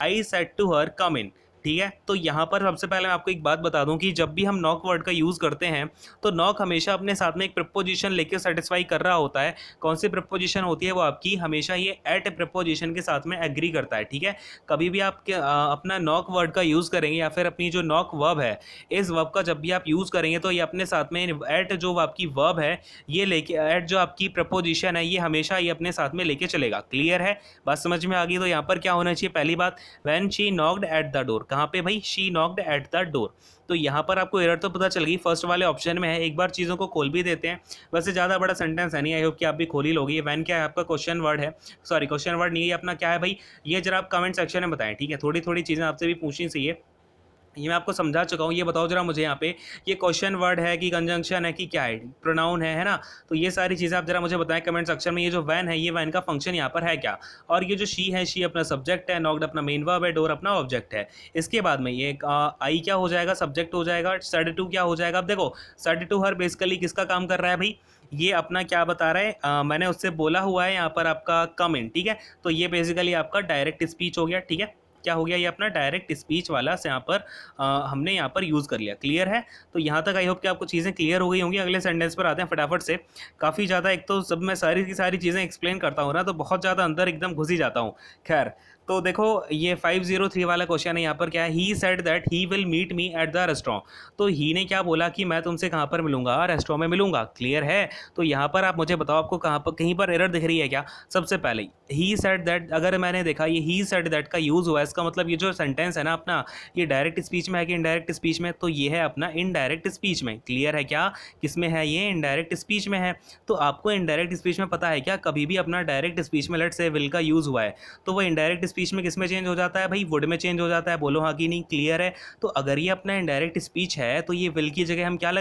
I said to her come in. ठीक है, तो यहाँ पर सबसे पहले मैं आपको एक बात बता दूं कि जब भी हम नॉक वर्ड का यूज़ करते हैं तो नॉक हमेशा अपने साथ में एक प्रपोजिशन लेके सेटिस्फाई कर रहा होता है। कौन सी प्रपोजिशन होती है वो आपकी? हमेशा ये एट प्रपोजिशन के साथ में एग्री करता है। ठीक है, कभी भी आप अपना नॉक वर्ड का यूज़ करेंगे या फिर अपनी जो नॉक वर्ब है, इस वर्ब का जब भी आप यूज़ करेंगे तो ये अपने साथ में एट जो आपकी वर्ब है ये लेके, एट जो आपकी प्रपोजिशन है ये हमेशा ये अपने साथ में लेके चलेगा। क्लियर है? बात समझ में आ गई? तो यहाँ पर क्या होना चाहिए? पहली बात, when she knocked at the door. कहाँ पे भाई? She knocked at the door. तो यहाँ पर आपको एरर तो पता चल गई, फर्स्ट वाले ऑप्शन में है। एक बार चीज़ों को खोल भी देते हैं। वैसे ज़्यादा बड़ा सेंटेंस है नहीं, आई होप कि आप भी खोल ही लोगे। वैन क्या है आपका? क्वेश्चन वर्ड है। सॉरी, क्वेश्चन वर्ड नहीं है, अपना क्या है भाई? ये जरा आप कमेंट सेक्शन में बताएं। ठीक है, थोड़ी थोड़ी चीज़ें आपसे भी पूछनी चाहिए। ये मैं आपको समझा चुका हूँ। ये बताओ जरा मुझे यहाँ पे, ये क्वेश्चन वर्ड है कि कंजंक्शन है कि क्या है, प्रोनाउन है ना? तो ये सारी चीज़ें आप जरा मुझे बताएं कमेंट सेक्शन में। ये जो वैन है, ये वैन का फंक्शन यहाँ पर है क्या? और ये जो शी है, शी अपना सब्जेक्ट है, नॉक्ड अपना मेन वर्ब है, डोर अपना ऑब्जेक्ट है। इसके बाद में ये आई क्या हो जाएगा, सब्जेक्ट हो जाएगा। सड टू क्या हो जाएगा? अब देखो, सड टू हर बेसिकली किसका काम कर रहा है भाई? ये अपना क्या बता रहा है, मैंने उससे बोला हुआ है यहाँ पर आपका कम इन, ठीक है? तो ये बेसिकली आपका डायरेक्ट स्पीच हो गया, ठीक है? क्या हो गया, ये अपना डायरेक्ट स्पीच वाला से यहाँ पर हमने यहाँ पर यूज़ कर लिया। क्लियर है? तो यहाँ तक आई होप कि आपको चीज़ें क्लियर हो गई होंगी। अगले सेंटेंस पर आते हैं फटाफट से। काफ़ी ज़्यादा, एक तो सब मैं सारी की सारी चीज़ें एक्सप्लेन करता हूँ ना, तो बहुत ज़्यादा अंदर एकदम घुस ही जाता हूँ। खैर, तो देखो ये 503 वाला क्वेश्चन है। यहाँ पर क्या है, he said that he will meet me at the restaurant. तो ही ने क्या बोला कि मैं तुमसे कहाँ पर मिलूंगा? रेस्टोरेंट में मिलूंगा। क्लियर है? तो यहाँ पर आप मुझे बताओ, आपको कहाँ पर कहीं पर एरर दिख रही है क्या? सबसे पहले ही सेड दैट, अगर मैंने देखा ये ही सेड दैट का यूज़ हुआ है, इसका मतलब ये जो सेंटेंस है ना अपना, ये डायरेक्ट स्पीच में है कि इनडायरेक्ट स्पीच में? तो ये है अपना इनडायरेक्ट स्पीच में। क्लियर है क्या? किस में है ये? इनडायरेक्ट स्पीच में है। तो आपको इनडायरेक्ट स्पीच में पता है क्या, कभी भी अपना डायरेक्ट स्पीच में लेट से विल का यूज़ हुआ है तो वो इनडायरेक्ट स्पीच में किस में चेंज हो जाता है भाई? वुड में चेंज हो जाता है। बोलो हाँ कि नहीं? क्लियर है? तो अगर ये अपना इनडायरेक्ट स्पीच है तो ये विल की जगह हम क्या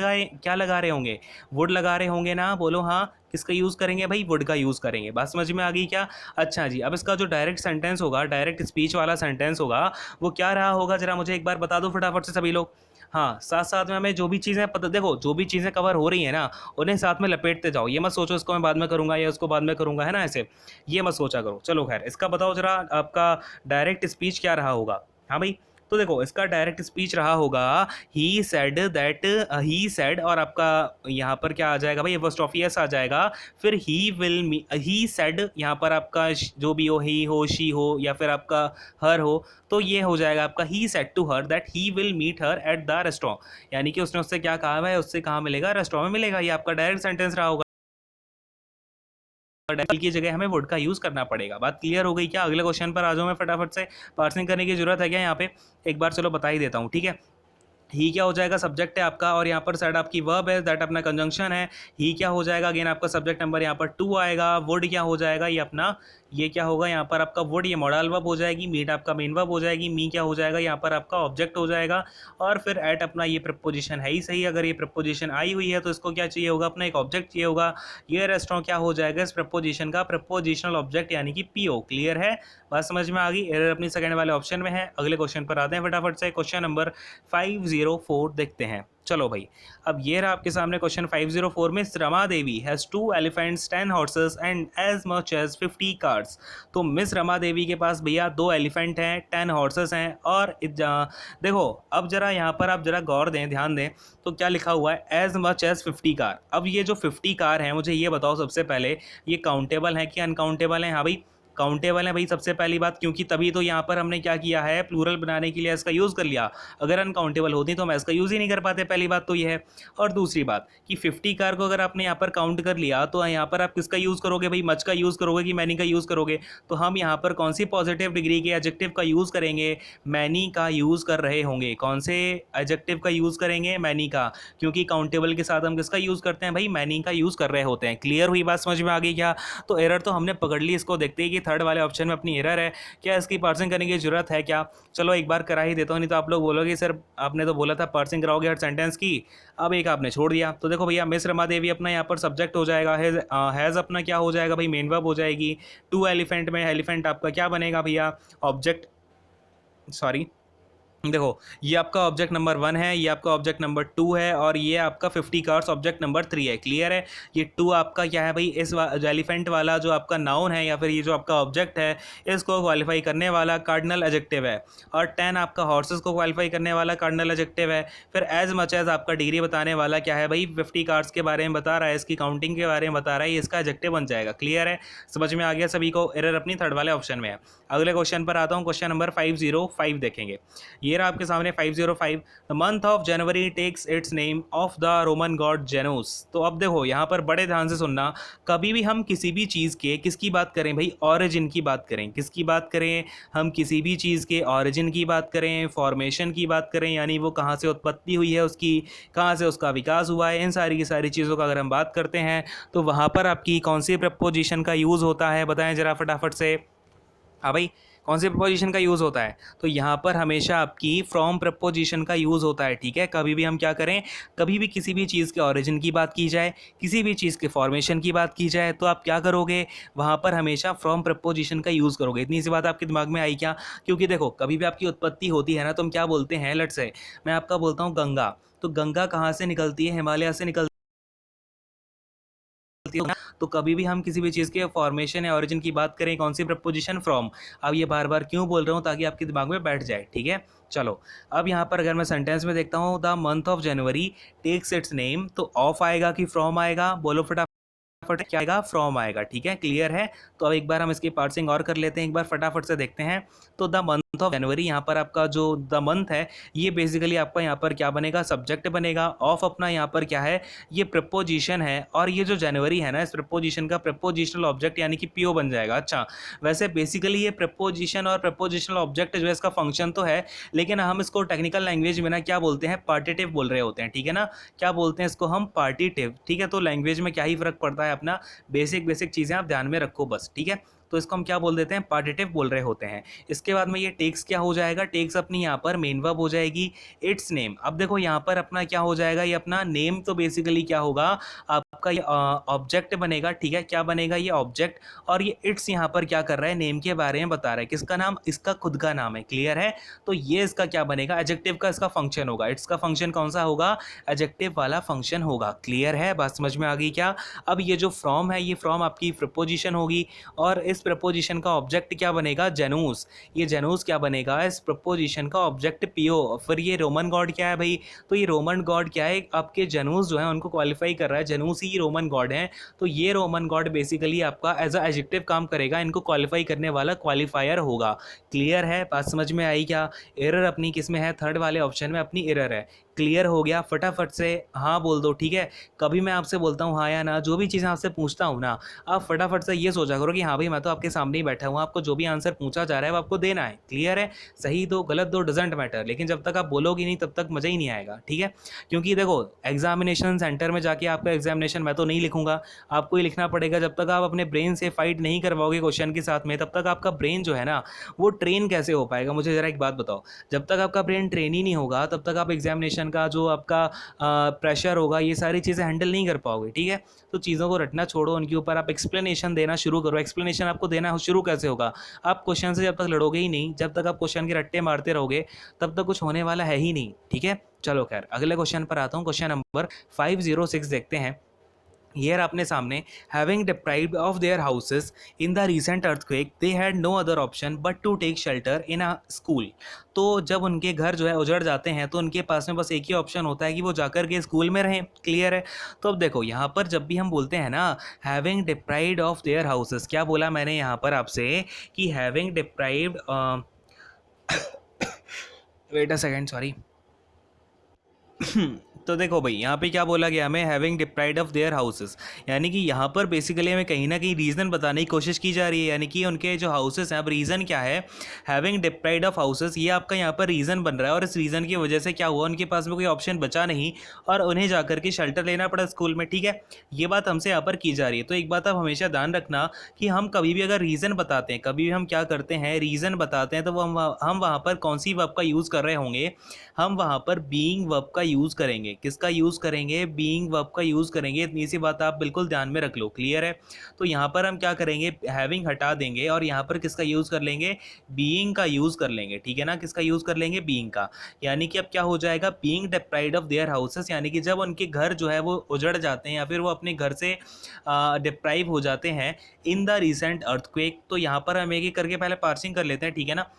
लगा रहे होंगे? वुड लगा रहे होंगे ना? बोलो हाँ। किसका यूज़ करेंगे भाई? वुड का यूज़ करेंगे। बात समझ में आ गई क्या? अच्छा जी, अब इसका जो डायरेक्ट सेंटेंस होगा, डायरेक्ट स्पीच वाला सेंटेंस होगा, वो क्या रहा होगा जरा मुझे एक बार बता दो फटाफट से सभी लोग। हाँ, साथ साथ में हमें जो भी चीज़ें पता, देखो जो भी चीज़ें कवर हो रही है ना, उन्हें साथ में लपेटते जाओ। ये मत सोचो इसको मैं बाद में करूंगा या उसको बाद में करूंगा, है ना? ऐसे ये मत सोचा करो। चलो खैर, इसका बताओ जरा, आपका डायरेक्ट स्पीच क्या रहा होगा? हाँ भाई, तो देखो इसका डायरेक्ट स्पीच रहा होगा, ही सेड दैट, ही सेड, और आपका यहाँ पर क्या आ जाएगा भाई? एपोस्ट्रोफी एस आ जाएगा। फिर ही सेड, यहाँ पर आपका जो भी हो, ही हो, शी हो, या फिर आपका हर हो, तो ये हो जाएगा आपका he said to her that he will meet her at the restaurant. यानी कि उसने उससे क्या कहा है, उससे कहाँ मिलेगा? रेस्टोरेंट में मिलेगा। ये आपका डायरेक्ट सेंटेंस रहा होगा। डायल की जगह हमें वुड का यूज़ करना पड़ेगा। बात क्लियर हो गई क्या? अगले क्वेश्चन पर आ जाऊँ मैं फटाफट से। पार्सिंग करने की जरूरत है क्या यहाँ पे? एक बार चलो बता ही देता हूँ, ठीक है? ही क्या हो जाएगा? सब्जेक्ट है आपका, और यहाँ पर साइड आपकी वर्ब है, दैट अपना कंजंक्शन है। ही क्या हो जाएगा? अगेन आपका सब्जेक्ट नंबर यहाँ पर 2 आएगा। वुड क्या हो जाएगा? ये अपना, ये क्या होगा यहाँ पर आपका? वुड, ये मॉडल वर्ब हो जाएगी। मीट आपका मेन वर्ब हो जाएगी। मी क्या हो जाएगा? यहाँ पर आपका ऑब्जेक्ट हो जाएगा। और फिर एट अपना ये प्रपोजिशन है ही सही। अगर ये प्रपोजिशन आई हुई है तो इसको क्या चाहिए होगा? अपना एक ऑब्जेक्ट चाहिए होगा। ये रेस्टोरेंट क्या हो जाएगा? इस प्रपोजिशन का प्रपोजिशनल ऑब्जेक्ट यानी कि पीओ। क्लियर है? बात समझ में आ गई? एरर अपनी सेकंड वाले ऑप्शन में है। अगले क्वेश्चन पर आते हैं फटाफट से। क्वेश्चन नंबर 504 देखते हैं। चलो भाई, अब ये रहा आपके सामने क्वेश्चन 504 में। Rama Devi has 2 elephants, 10 horses and as much as 50 cars. तो मिस रमा देवी के पास भैया 2 एलिफेंट हैं, 10 हॉर्सेस हैं, और देखो अब जरा यहाँ पर आप जरा गौर दें, ध्यान दें, तो क्या लिखा हुआ है? As much as 50 car. अब ये जो 50 कार हैं, मुझे ये बताओ सबसे पहले, ये काउंटेबल है कि अनकाउंटेबल है? हाँ भाई, काउंटेबल है भाई, सबसे पहली बात, क्योंकि तभी तो यहाँ पर हमने क्या किया है, प्लूरल बनाने के लिए इसका यूज़ कर लिया। अगर अनकाउंटेबल होती तो हम इसका यूज़ ही नहीं कर पाते। पहली बात तो ये है। और दूसरी बात कि 50 कार को अगर आपने यहाँ पर काउंट कर लिया तो यहाँ पर आप किसका यूज़ करोगे भाई? मच का यूज़ करोगे कि मैनी का यूज़ करोगे? तो हम यहाँ पर कौन सी पॉजिटिव डिग्री के एडजेक्टिव का यूज़ करेंगे? मैनी का यूज़ कर रहे होंगे। कौन से एडजेक्टिव का यूज़ करेंगे? मैनी का, क्योंकि काउंटेबल के साथ हम किसका यूज़ करते हैं भाई? मैनी का यूज़ कर रहे होते हैं। क्लियर हुई बात? समझ में आ गई क्या? तो एरर तो हमने पकड़ ली। इसको देखते ही कि थर्ड वाले ऑप्शन में अपनी एरर है, क्या इसकी पार्सिंग करने की जरूरत है क्या? चलो एक बार करा ही देता हूँ, नहीं तो आप लोग बोलोगे सर आपने तो बोला था पार्सिंग कराओगे हर सेंटेंस की, अब एक आपने छोड़ दिया। तो देखो भैया, मिस रमा देवी अपना यहाँ पर सब्जेक्ट हो जाएगा। हैज़ अपना क्या हो जाएगा भाई? मेन वर्ब हो जाएगी। 2 एलिफेंट में एलिफेंट आपका क्या बनेगा भैया? ऑब्जेक्ट, सॉरी, देखो ये आपका ऑब्जेक्ट नंबर 1 है, ये आपका ऑब्जेक्ट नंबर 2 है, और ये आपका 50 कार्स ऑब्जेक्ट नंबर 3 है। क्लियर है? ये 2 आपका क्या है भाई? इस एलिफेंट वाला जो आपका नाउन है या फिर ये जो आपका ऑब्जेक्ट है, इसको क्वालिफाई करने वाला कार्डिनल एडजेक्टिव है। और 10 आपका हॉर्सेस को क्वालिफाई करने वाला कार्डिनल एडजेक्टिव है। फिर एज मच एज आपका डिग्री बताने वाला क्या है भाई? 50 कार्स के बारे में बता रहा है, इसकी काउंटिंग के बारे में बता रहा है, ये इसका एडजेक्टिव बन जाएगा। क्लियर है? समझ में आ गया सभी को? एरर अपनी थर्ड वाले ऑप्शन में है। अगले क्वेश्चन पर आता हूँ। क्वेश्चन नंबर 505 देखेंगे। ये रहा आपके सामने 505। The month of January takes its name of the Roman god Janus. तो अब देखो यहाँ पर बड़े ध्यान से सुनना, कभी भी हम किसी भी चीज़ के किसकी बात करें भाई? ऑरिजिन की बात करें। किसकी बात करें? हम किसी भी चीज़ के ऑरिजिन की बात करें, फॉर्मेशन की बात करें, यानी वो कहाँ से उत्पत्ति हुई है उसकी, कहाँ से उसका विकास हुआ है, इन सारी की सारी चीज़ों का अगर हम बात करते हैं तो वहाँ पर आपकी कौन सी प्रपोजिशन का यूज़ होता है? बताएं जरा फटाफट से। हाँ भाई, कौन सी प्रपोजिशन का यूज़ होता है? तो यहाँ पर हमेशा आपकी फ्रॉम प्रपोजिशन का यूज़ होता है, ठीक है। कभी भी हम क्या करें, कभी भी किसी भी चीज़ के ओरिजिन की बात की जाए, किसी भी चीज़ के फॉर्मेशन की बात की जाए, तो आप क्या करोगे, वहाँ पर हमेशा फ्रॉम प्रपोजिशन का यूज़ करोगे। इतनी सी बात आपके दिमाग में आई क्या? क्योंकि देखो कभी भी आपकी उत्पत्ति होती है ना, तो हम क्या बोलते हैं, लेट्स से मैं आपका बोलता हूँ गंगा, तो गंगा कहाँ से निकलती है, हिमालय से निकलती है। तो कभी भी हम किसी भी चीज़ के फॉर्मेशन या ओरिजिन की बात करें, कौन सी प्रपोजिशन, फ्रॉम। अब ये बार बार क्यों बोल रहा हूँ, ताकि आपके दिमाग में बैठ जाए, ठीक है। चलो, अब यहाँ पर अगर मैं सेंटेंस में देखता हूँ, the month of January takes its name, तो ऑफ आएगा कि फ्रॉम आएगा, बोलो फटाफट। क्या आएगा, फ्रॉम आएगा, ठीक है, क्लियर है। तो अब एक बार हम इसकी पार्सिंग और कर लेते हैं, एक बार फटाफट से देखते हैं। तो द मंथ ऑफ जनवरी, यहाँ पर आपका जो द मंथ है, ये बेसिकली आपका यहाँ पर क्या बनेगा, सब्जेक्ट बनेगा। ऑफ अपना यहाँ पर क्या है, ये प्रपोजिशन है, और ये जो जनवरी है ना, इस प्रपोजिशन का प्रपोजिशनल ऑब्जेक्ट यानी कि पीओ बन जाएगा। अच्छा, वैसे बेसिकली ये प्रपोजिशन और प्रपोजिशनल ऑब्जेक्ट जो है इसका फंक्शन तो है, लेकिन हम इसको टेक्निकल लैंग्वेज में ना क्या बोलते हैं, पार्टिटिव बोल रहे होते हैं, ठीक है ना। क्या बोलते हैं इसको हम, पार्टिटिव, ठीक है। तो लैंग्वेज में क्या ही फर्क पड़ता है, अपना बेसिक बेसिक चीज़ें आप ध्यान में रखो बस, ठीक है। तो इसको हम क्या बोल देते हैं, पार्टिटिव बोल रहे होते हैं। इसके बाद में ये टेक्स क्या हो जाएगा, टेक्स अपनी यहाँ पर मेन वर्ब हो जाएगी, इट्स नेम। अब देखो यहाँ पर अपना क्या हो जाएगा, ये अपना नेम तो बेसिकली क्या होगा, आपका ये ऑब्जेक्ट बनेगा, ठीक है। क्या बनेगा, ये ऑब्जेक्ट। और ये इट्स यहाँ पर क्या कर रहा है, नेम के बारे में बता रहा है, किसका नाम, इसका खुद का नाम है, क्लियर है। तो ये इसका क्या बनेगा, एडजेक्टिव का इसका फंक्शन होगा। इट्स का फंक्शन कौन सा होगा, एडजेक्टिव वाला फंक्शन होगा, क्लियर है, बात समझ में आ गई क्या। अब ये जो फ्रॉम है, ये फ्रॉम आपकी प्रपोजिशन होगी, और इस प्रपोजिशन का ऑब्जेक्ट क्या बनेगा, जेनूस। ये जेनूस क्या बनेगा, इस प्रपोजिशन का ऑब्जेक्ट पीओ। फिर ये रोमन गॉड क्या है भाई, तो ये रोमन गॉड क्या है, आपके जेनूस जो है उनको क्वालिफाई कर रहा है, जेनूस ही रोमन गॉड है। तो ये रोमन गॉड बेसिकली आपका एज अ एडजेक्टिव काम करेगा, इनको क्वालिफाई करने वाला क्वालिफायर होगा, क्लियर है, बात समझ में आई क्या। एरर अपनी किस में है, थर्ड वाले ऑप्शन में अपनी एरर है, क्लियर हो गया। फटाफट से हाँ बोल दो, ठीक है। कभी मैं आपसे बोलता हूँ हाँ या ना, जो भी चीज़ें आपसे पूछता हूँ ना, आप फटाफट से ये सोचा करो कि हाँ भाई मैं तो आपके सामने ही बैठा हूँ, आपको जो भी आंसर पूछा जा रहा है वो आपको देना है, क्लियर है। सही दो गलत दो डजेंट मैटर, लेकिन जब तक आप बोलोगे नहीं तब तक मज़ा ही नहीं आएगा, ठीक है। क्योंकि देखो एग्जामिनेशन सेंटर में जाके आपका एग्जामिनेशन मैं तो नहीं लिखूंगा, आपको ही लिखना पड़ेगा। जब तक आप अपने ब्रेन से फाइट नहीं करवाओगे क्वेश्चन के साथ में, तब तक आपका ब्रेन जो है ना वो ट्रेन कैसे हो पाएगा। मुझे ज़रा एक बात बताओ, जब तक आपका ब्रेन ट्रेन ही नहीं होगा तब तक आप एग्जामिनेशन का जो आपका प्रेशर होगा, ये सारी चीज़ें हैंडल नहीं कर पाओगे, ठीक है। तो चीज़ों को रटना छोड़ो, उनके ऊपर आप एक्सप्लेनेशन देना शुरू करो। एक्सप्लेनेशन आपको देना शुरू कैसे होगा, आप क्वेश्चन से जब तक लड़ोगे ही नहीं, जब तक आप क्वेश्चन के रट्टे मारते रहोगे, तब तक कुछ होने वाला है ही नहीं, ठीक है। चलो खैर अगले क्वेश्चन पर आता हूँ, क्वेश्चन नंबर 506 देखते हैं। Here अपने सामने, having deprived of their houses in the recent earthquake, they had no other option but to take shelter in a school। तो जब उनके घर जो है उजड़ जाते हैं तो उनके पास में बस एक ही ऑप्शन होता है कि वो जाकर के स्कूल में रहें, क्लियर है। तो अब देखो यहाँ पर जब भी हम बोलते हैं ना having deprived of their houses, क्या बोला मैंने यहाँ पर आपसे कि having deprived, wait a second sorry. तो देखो भाई यहाँ पे क्या बोला गया हमें, having deprived of their houses, यानी कि यहाँ पर बेसिकली हमें कहीं ना कहीं रीज़न बताने की कोशिश की जा रही है, यानी कि उनके जो हाउसेस हैं। अब रीज़न क्या है, हैविंग डिप्राइव्ड ऑफ हाउसेस, ये आपका यहाँ पर रीज़न बन रहा है, और इस रीज़न की वजह से क्या हुआ, उनके पास में कोई ऑप्शन बचा नहीं और उन्हें जाकर के शेल्टर लेना पड़ा स्कूल में, ठीक है। ये बात हमसे यहाँ पर की जा रही है। तो एक बात आप हमेशा ध्यान रखना कि हम कभी भी अगर रीज़न बताते हैं, कभी भी हम क्या करते हैं, रीज़न बताते हैं, तो वो हम वहाँ पर कौन सी वर्ब का यूज़ कर रहे होंगे, हम वहाँ पर बीइंग वर्ब का यूज़ करेंगे। किसका यूज़ करेंगे, बीइंग वर्ब का यूज़ करेंगे। इतनी सी बात आप बिल्कुल ध्यान में रख लो, क्लियर है। तो यहाँ पर हम क्या करेंगे, हैविंग हटा देंगे और यहाँ पर किसका यूज़ कर लेंगे, बीइंग का यूज़ कर लेंगे, ठीक है ना। किसका यूज़ कर लेंगे, बीइंग का। यानी कि अब क्या हो जाएगा, being deprived of their houses, यानी कि जब उनके घर जो है वो उजड़ जाते हैं या फिर वो अपने घर से डिप्राइव हो जाते हैं इन द रिसेंट अर्थक्वेक। तो यहाँ पर हम एक एक करके पहले पार्सिंग कर लेते हैं, ठीक है ना।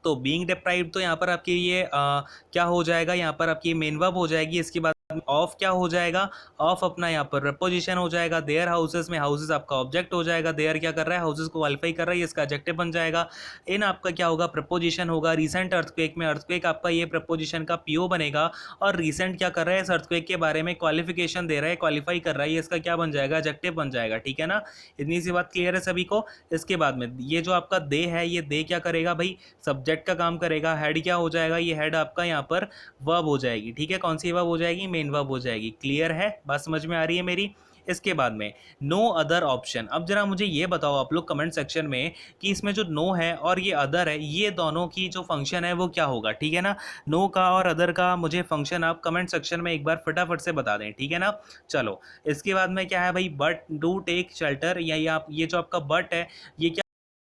तो बीइंग डिप्राइव्ड, तो यहाँ पर आपके ये क्या हो जाएगा, यहाँ पर आपकी मेन वर्ब हो जाएगी। इसके बाद ऑफ क्या हो जाएगा, ऑफ अपना यहाँ पर प्रपोजिशन हो जाएगा। देयर हाउसेस में हाउसेस आपका ऑब्जेक्ट हो जाएगा, देयर क्या कर रहा है, हाउसेस को क्वालिफाई कर रहा है, ये इसका एडजेक्टिव बन जाएगा। इन आपका क्या होगा, प्रपोजिशन होगा। रिसेंट अर्थक्वेक में अर्थक्वेक आपका ये प्रपोजिशन का पीओ बनेगा, और रिसेंट क्या कर रहा है, इस अर्थक्वेक के बारे में क्वालिफिकेशन दे रहा है, क्वालिफाई कर रहा है, ये इसका क्या बन जाएगा, एडजेक्टिव बन जाएगा, ठीक है ना। इतनी सी बात क्लियर है सभी को। इसके बाद में ये जो आपका दे है, ये दे क्या करेगा भाई, सब्जेक्ट का काम करेगा। हेड क्या हो जाएगा, ये हेड आपका यहाँ पर वर्ब हो जाएगी, ठीक है। कौन सी वर्ब हो जाएगी, मेन वर्ब हो जाएगी, क्लियर है, बात समझ में आ रही है मेरी। इसके बाद में नो अदर ऑप्शन। अब जरा मुझे ये बताओ आप लोग कमेंट सेक्शन में कि इसमें जो नो है और ये अदर है, ये दोनों की जो फंक्शन है वो क्या होगा, ठीक है ना। नो का और अदर का मुझे फंक्शन आप कमेंट सेक्शन में एक बार फटाफट से बता दें, ठीक है ना। चलो, इसके बाद में क्या है भाई, बट डू टेक शेल्टर, या ये जो आपका बट है ये क्या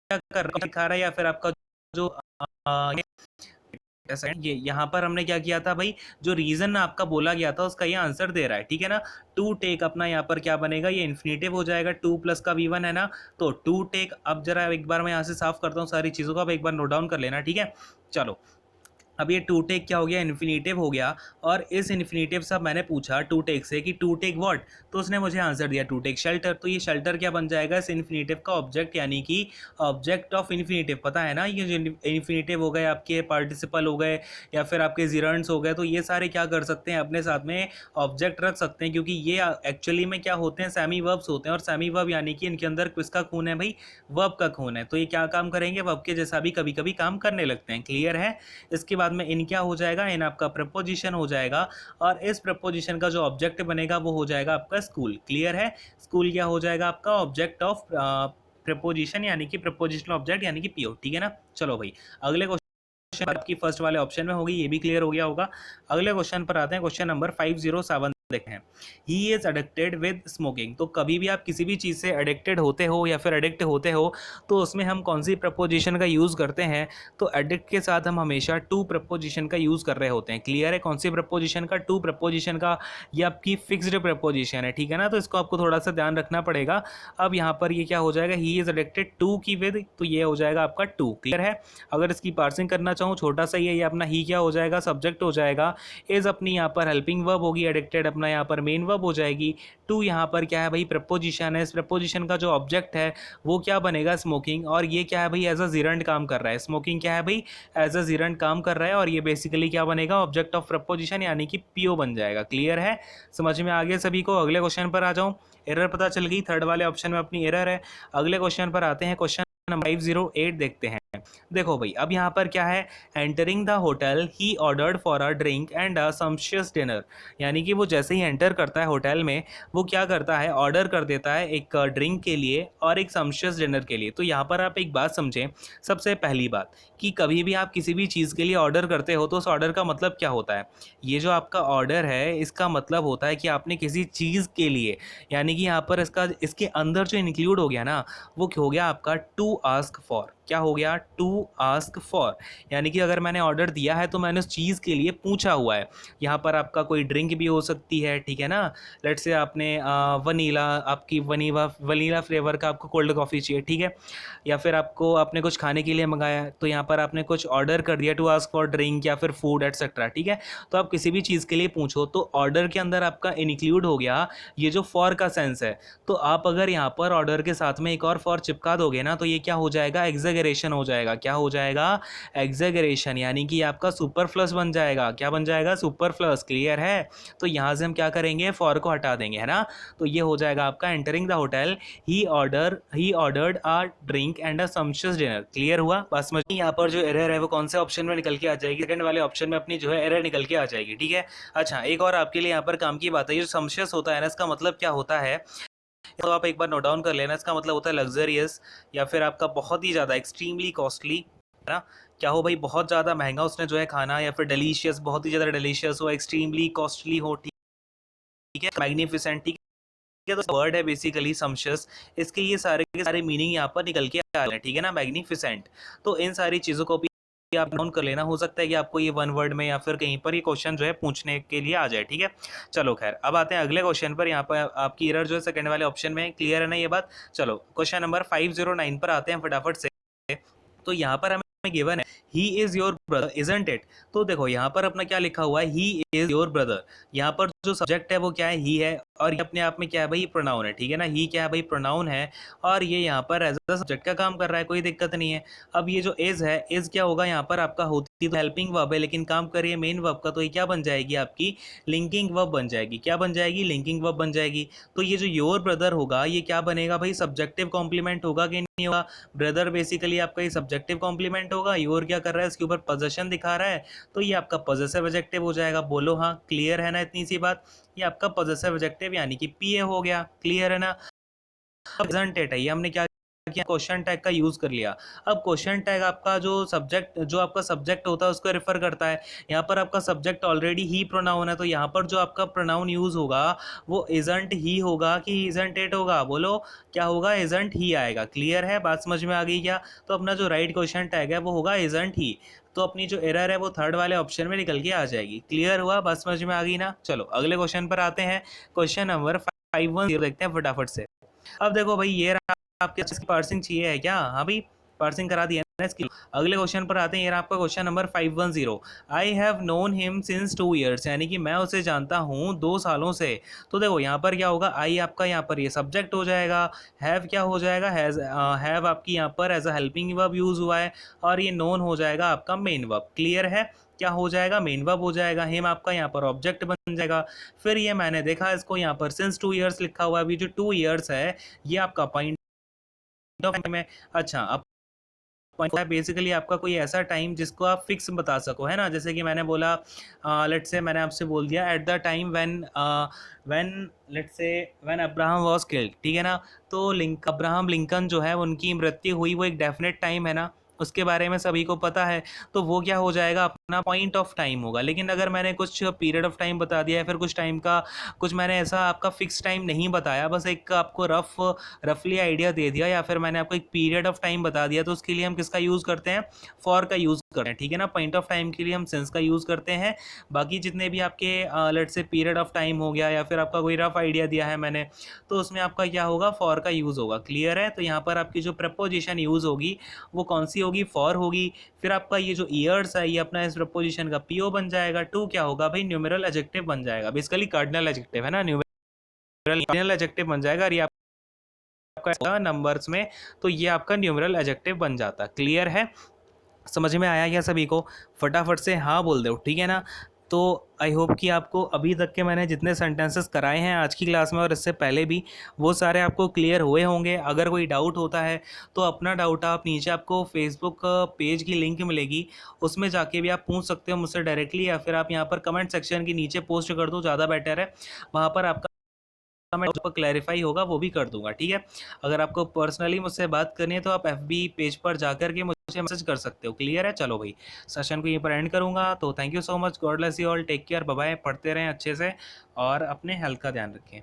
कर रहा है, दिखा रहा है, या फिर आपका जो ये यहाँ पर हमने क्या किया था भाई, जो रीजन आपका बोला गया था उसका ये आंसर दे रहा है, ठीक है ना। टू टेक अपना यहाँ पर क्या बनेगा, ये इन्फिनेटिव हो जाएगा, टू प्लस का V1 है ना, तो टू टेक। अब जरा एक बार मैं यहाँ से साफ करता हूँ सारी चीज़ों को, अब एक बार नोट डाउन कर लेना, ठीक है। चलो, अब ये टू टेक क्या हो गया, इन्फिनेटिव हो गया। और इस इन्फिनेटिव से मैंने पूछा टू टेक से कि टू टेक व्हाट, तो उसने मुझे आंसर दिया टू टेक शेल्टर। तो ये शेल्टर क्या बन जाएगा, इस इन्फिनेटिव का ऑब्जेक्ट, यानी कि ऑब्जेक्ट ऑफ इन्फिनेटिव। पता है ना, ये जो इन्फिनेटिव हो गए, आपके पार्टिसिपल हो गए, या फिर आपके जिरंड्स हो गए, तो ये सारे क्या कर सकते हैं, अपने साथ में ऑब्जेक्ट रख सकते हैं, क्योंकि ये एक्चुअली में क्या होते हैं, सेमी वर्ब्स होते हैं। और सेमी वर्ब यानी कि इनके अंदर किसका खून है भाई, वर्ब का खून है। तो ये क्या काम करेंगे, वर्ब के जैसा भी कभी कभी काम करने लगते हैं। क्लियर है। इसके बाद में इन क्या हो जाएगा, इन आपका प्रपोजिशन हो जाएगा, और इस प्रपोजिशन का जो ऑब्जेक्ट बनेगा वो हो जाएगा आपका स्कूल। क्लियर है। स्कूल क्या हो जाएगा आपका, ऑब्जेक्ट ऑफ प्रपोजिशन, यानी कि प्रपोजिशनल ऑब्जेक्ट, यानी कि पीओ, ठीक है ना। चलो भाई, अगले क्वेश्चन आपकी फर्स्ट वाले ऑप्शन में होगी, ये भी क्लियर हो गया होगा। अगले क्वेश्चन पर आते हैं, क्वेश्चन नंबर 507 देखते हैं। He is addicted with smoking. तो कभी भी आप किसी भी चीज़ से एडिक्टेड होते हो या फिर एडिक्ट होते हो, तो उसमें हम कौन सी प्रपोजिशन का यूज़ करते हैं, तो एडिक्ट के साथ हम हमेशा टू प्रपोजिशन का यूज़ कर रहे होते हैं। क्लियर है। कौन सी प्रपोजिशन का, टू प्रपोजिशन का। ये आपकी फिक्स्ड प्रपोजिशन है, ठीक है ना, तो इसको आपको थोड़ा सा ध्यान रखना पड़ेगा। अब यहाँ पर ये क्या हो जाएगा, ही इज एडिक्टेड टू की विद, तो ये हो जाएगा आपका टू। क्लियर है। अगर इसकी पार्सिंग करना चाहूँ, छोटा सा ये अपना ही क्या हो जाएगा, सब्जेक्ट हो जाएगा। इज अपनी यहाँ पर हेल्पिंग वर्ब होगी, एडिक्टेड अपना यहाँ पर मेन वर्ब हो जाएगी। टू यहाँ पर क्या है भाई, प्रपोजिशन है। इस प्रपोजिशन का जो ऑब्जेक्ट है वो क्या बनेगा, स्मोकिंग। और ये क्या है भाई, एज अ जीरंड काम कर रहा है। स्मोकिंग क्या है भाई, एज अ जीरंड काम कर रहा है, और ये बेसिकली क्या बनेगा, ऑब्जेक्ट ऑफ प्रपोजिशन, यानी कि पीओ बन जाएगा। क्लियर है। समझ में आ गया सभी को। अगले क्वेश्चन पर आ जाऊँ। एरर पता चल गई, थर्ड वाले ऑप्शन में अपनी एरर है। अगले क्वेश्चन पर आते हैं, क्वेश्चन नंबर 508 देखते हैं। देखो भाई, अब यहाँ पर क्या है, entering the hotel he ordered for a drink and a sumptuous dinner. यानी कि वो जैसे ही एंटर करता है होटल में, वो क्या करता है, ऑर्डर कर देता है एक ड्रिंक के लिए और एक सम्पशियस डिनर के लिए। तो यहाँ पर आप एक बात समझें, सबसे पहली बात कि कभी भी आप किसी भी चीज़ के लिए ऑर्डर करते हो तो उस ऑर्डर का मतलब क्या होता है। ये जो आपका ऑर्डर है इसका मतलब होता है कि आपने किसी चीज़ के लिए, यानी कि यहाँ पर इसके अंदर जो इंक्लूड हो गया ना, वो हो गया आपका टू आस्क फॉर। क्या हो गया, टू आस्क फॉर। यानी कि अगर मैंने ऑर्डर दिया है तो मैंने उस चीज़ के लिए पूछा हुआ है। यहाँ पर आपका कोई ड्रिंक भी हो सकती है, ठीक है ना। लेट्स से आपने वनीला, आपकी वनीला फ्लेवर का आपको कोल्ड कॉफ़ी चाहिए, ठीक है। या फिर आपने कुछ खाने के लिए मंगाया, तो यहाँ पर आपने कुछ ऑर्डर कर दिया, टू आस्क फॉर ड्रिंक या फिर फूड एटसेट्रा, ठीक है। तो आप किसी भी चीज़ के लिए पूछो तो ऑर्डर के अंदर आपका इंक्लूड हो गया ये जो फॉर का सेंस है। तो आप अगर यहाँ पर ऑर्डर के साथ में एक और फॉर चिपका दोगे ना, तो ये क्या हो जाएगा, एग्जैगरेशन हो जाएगा। क्या हो जाएगा, एग्जैगरेशन, यानी कि आपका सुपरफ्लस बन जाएगा। क्या बन जाएगा, सुपरफ्लस। क्लियर है। तो यहाँ से हम क्या करेंगे, फॉर को हटा देंगे, है ना। तो ये हो जाएगा आपका entering the hotel he ordered a drink and a sumptuous dinner. Clear हुआ। बस समझ, यहाँ पर जो एरर है वो कौन से ऑप्शन में निकल के आ जाएगी, सेकंड वाले ऑप्शन में अपनी जो है एरर निकल के आ जाएगी, ठीक है। अच्छा, एक और आपके लिए यहाँ पर काम की बात है, ये जो सम्पशियस होता है ना, इसका मतलब क्या होता है, तो आप एक बार नोट डाउन कर लेना। इसका मतलब होता है लग्जरियस, या फिर आपका बहुत ही ज़्यादा एक्सट्रीमली कॉस्टली, है ना। क्या हो भाई, बहुत ज़्यादा महंगा उसने जो है खाना, या फिर डिलीशियस, बहुत ही ज़्यादा डिलीशियस हो, एक्सट्रीमली कॉस्टली हो, ठीक है, मैग्निफिसेंट, ठीक है। तो वर्ड है बेसिकली सम्पशियस, इसके ये सारे के सारे मीनिंग यहाँ पर निकल के आ रहे हैं, ठीक है ना, मैग्निफिसेंट। तो इन सारी चीज़ों को भी आप डाउन कर लेना। हो सकता है कि आपको ये वन वर्ड में या फिर कहीं पर ये क्वेश्चन जो है पूछने के लिए आ जाए, ठीक है। चलो खैर, अब आते हैं अगले क्वेश्चन पर। यहाँ पर आपकी एरर जो है सेकंड वाले ऑप्शन में, क्लियर है ना ये बात। चलो, क्वेश्चन नंबर 509 पर आते हैं फटाफट से। तो यहाँ पर हमें गिवन है he is your brother isn't it. तो देखो यहाँ पर अपना क्या लिखा हुआ है, ही इज योर ब्रदर। यहाँ पर जो सब्जेक्ट है वो क्या है, ही है, और ये अपने आप में क्या है भाई, प्रोनाउन है, ठीक है ना। ही क्या है भाई, प्रोनाउन है, और ये यहाँ पर एज अ सब्जेक्ट का काम कर रहा है, कोई दिक्कत नहीं है। अब ये जो इज है, इज क्या होगा यहाँ पर आपका, होती तो हेल्पिंग वर्ब है लेकिन काम कर रही है मेन वर्ब का, तो ये क्या बन जाएगी, आपकी लिंकिंग वर्ब बन जाएगी। क्या बन जाएगी, लिंकिंग वर्ब बन जाएगी। तो ये जो योर ब्रदर होगा, ये क्या बनेगा भाई, सब्जेक्टिव कॉम्प्लीमेंट होगा कि नहीं होगा। ब्रदर बेसिकली आपका ये सब्जेक्टिव कॉम्प्लीमेंट होगा, योर क्या कर रहा है, इसके ऊपर पोजेशन दिखा रहा है तो ये आपका पॉजेसिव एडजेक्टिव हो जाएगा। बोलो हाँ, क्लियर है ना इतनी सी बात। ये आपका पॉजेसिव एडजेक्टिव यानी कि पीए हो गया। क्लियर है ना। प्रेजेंटेड है, ये हमने क्या किया, क्वेश्चन टैग का यूज कर लिया। अब क्वेश्चन टैग आपका जो आपका सब्जेक्ट होता है उसको रेफर करता है। यहाँ पर आपका सब्जेक्ट ऑलरेडी ही प्रोनाउन है, तो यहाँ पर जो आपका प्रोनाउन यूज होगा वो इजंट ही होगा कि इजंट इट होगा। बोलो क्या होगा, इजंट ही आएगा। क्लियर है, बात समझ में आ गई क्या। तो अपना जो राइट क्वेश्चन टैग है वो होगा इजंट ही। तो अपनी जो एरर है वो थर्ड वाले ऑप्शन में निकल के आ जाएगी। क्लियर हुआ, बात समझ में आ गई ना। चलो अगले क्वेश्चन पर आते हैं। क्वेश्चन नंबर 510 देखते हैं फटाफट से। अब देखो भाई, ये रहा आपके इसकी पार्सिंग चाहिए है क्या। हाँ भाई, पार्सिंग करा दिया ना इसकी। अगले क्वेश्चन पर आते हैं। ये रहा आपका question number 510। I have known him since 2 years, यानी कि मैं उसे जानता हूँ 2 सालों से। तो देखो यहाँ पर क्या होगा, आई आपका यहाँ पर ये सब्जेक्ट हो जाएगा, हैव क्या हो जाएगा, हैव आपकी यहाँ पर as a helping verb use हुआ है, और ये नोन हो जाएगा आपका मेन वर्ब। क्लियर है, क्या हो जाएगा, मेन वर्ब हो जाएगा। हिम आपका यहाँ पर ऑब्जेक्ट बन जाएगा। फिर ये मैंने देखा इसको यहाँ पर सिंस 2 years लिखा हुआ है। अभी जो 2 years है ये आपका पॉइंट ऑफ टाइम है। अच्छा, अब पॉइंट है बेसिकली आपका कोई ऐसा टाइम जिसको आप फिक्स बता सको, है ना। जैसे कि मैंने बोला, लेट्स से मैंने आपसे बोल दिया at the time when let's say when Abraham was killed, ठीक है ना। तो अब्राहम लिंकन जो है उनकी मृत्यु हुई, वो एक डेफिनेट टाइम है ना, उसके बारे में सभी को पता है। तो वो क्या हो जाएगा, अपना पॉइंट ऑफ टाइम होगा। लेकिन अगर मैंने कुछ पीरियड ऑफ टाइम बता दिया है, फिर कुछ टाइम का कुछ मैंने ऐसा आपका फिक्स टाइम नहीं बताया, बस एक आपको रफली आइडिया दे दिया, या फिर मैंने आपको एक पीरियड ऑफ टाइम बता दिया, तो उसके लिए हम किसका यूज़ करते हैं, फॉर का यूज़ करते हैं। ठीक है ना। पॉइंट ऑफ टाइम के लिए हम सिंस का यूज़ करते हैं। बाकी जितने भी आपके let's say period of time हो गया, या फिर आपका कोई रफ आइडिया दिया है मैंने, तो उसमें आपका क्या होगा, फॉर का यूज़ होगा। क्लियर है। तो यहाँ पर आपकी जो प्रपोजिशन यूज़ होगी वो कौन सी होगी, फॉर होगी। फिर आपका ये जो ईयर्स है ये अपना इस प्रपोजिशन का पीओ बन जाएगा। टू क्या होगा भाई, न्यूमेरल एडजेक्टिव बन जाएगा। बेसिकली कार्डिनल एडजेक्टिव है ना, न्यूमेरल एडजेक्टिव बन जाएगा। और ये आपका नंबर्स में, तो ये आपका न्यूमेरल एडजेक्टिव बन जाता। क्लियर है, समझ में आया क्या सभी को। फटाफट से हाँ बोल दो, ठीक है ना। तो आई होप कि आपको अभी तक के मैंने जितने सेंटेंसेस कराए हैं आज की क्लास में और इससे पहले भी, वो सारे आपको क्लियर हुए होंगे। अगर कोई डाउट होता है तो अपना डाउट आप नीचे आपको फेसबुक पेज की लिंक मिलेगी, उसमें जाके भी आप पूछ सकते हो मुझसे डायरेक्टली, या फिर आप यहाँ पर कमेंट सेक्शन के नीचे पोस्ट कर दो, ज़्यादा बेटर है। वहाँ पर आपका मैं जो क्लैरिफाई होगा वो भी कर दूंगा। ठीक है। अगर आपको पर्सनली मुझसे बात करनी है तो आप एफबी पेज पर जाकर के मुझे मैसेज कर सकते हो। क्लियर है। चलो भाई, सेशन को यहीं पर एंड करूंगा। तो thank you so much, God bless you all, take care, bye bye. पढ़ते रहें अच्छे से और अपने हेल्थ का ध्यान रखें।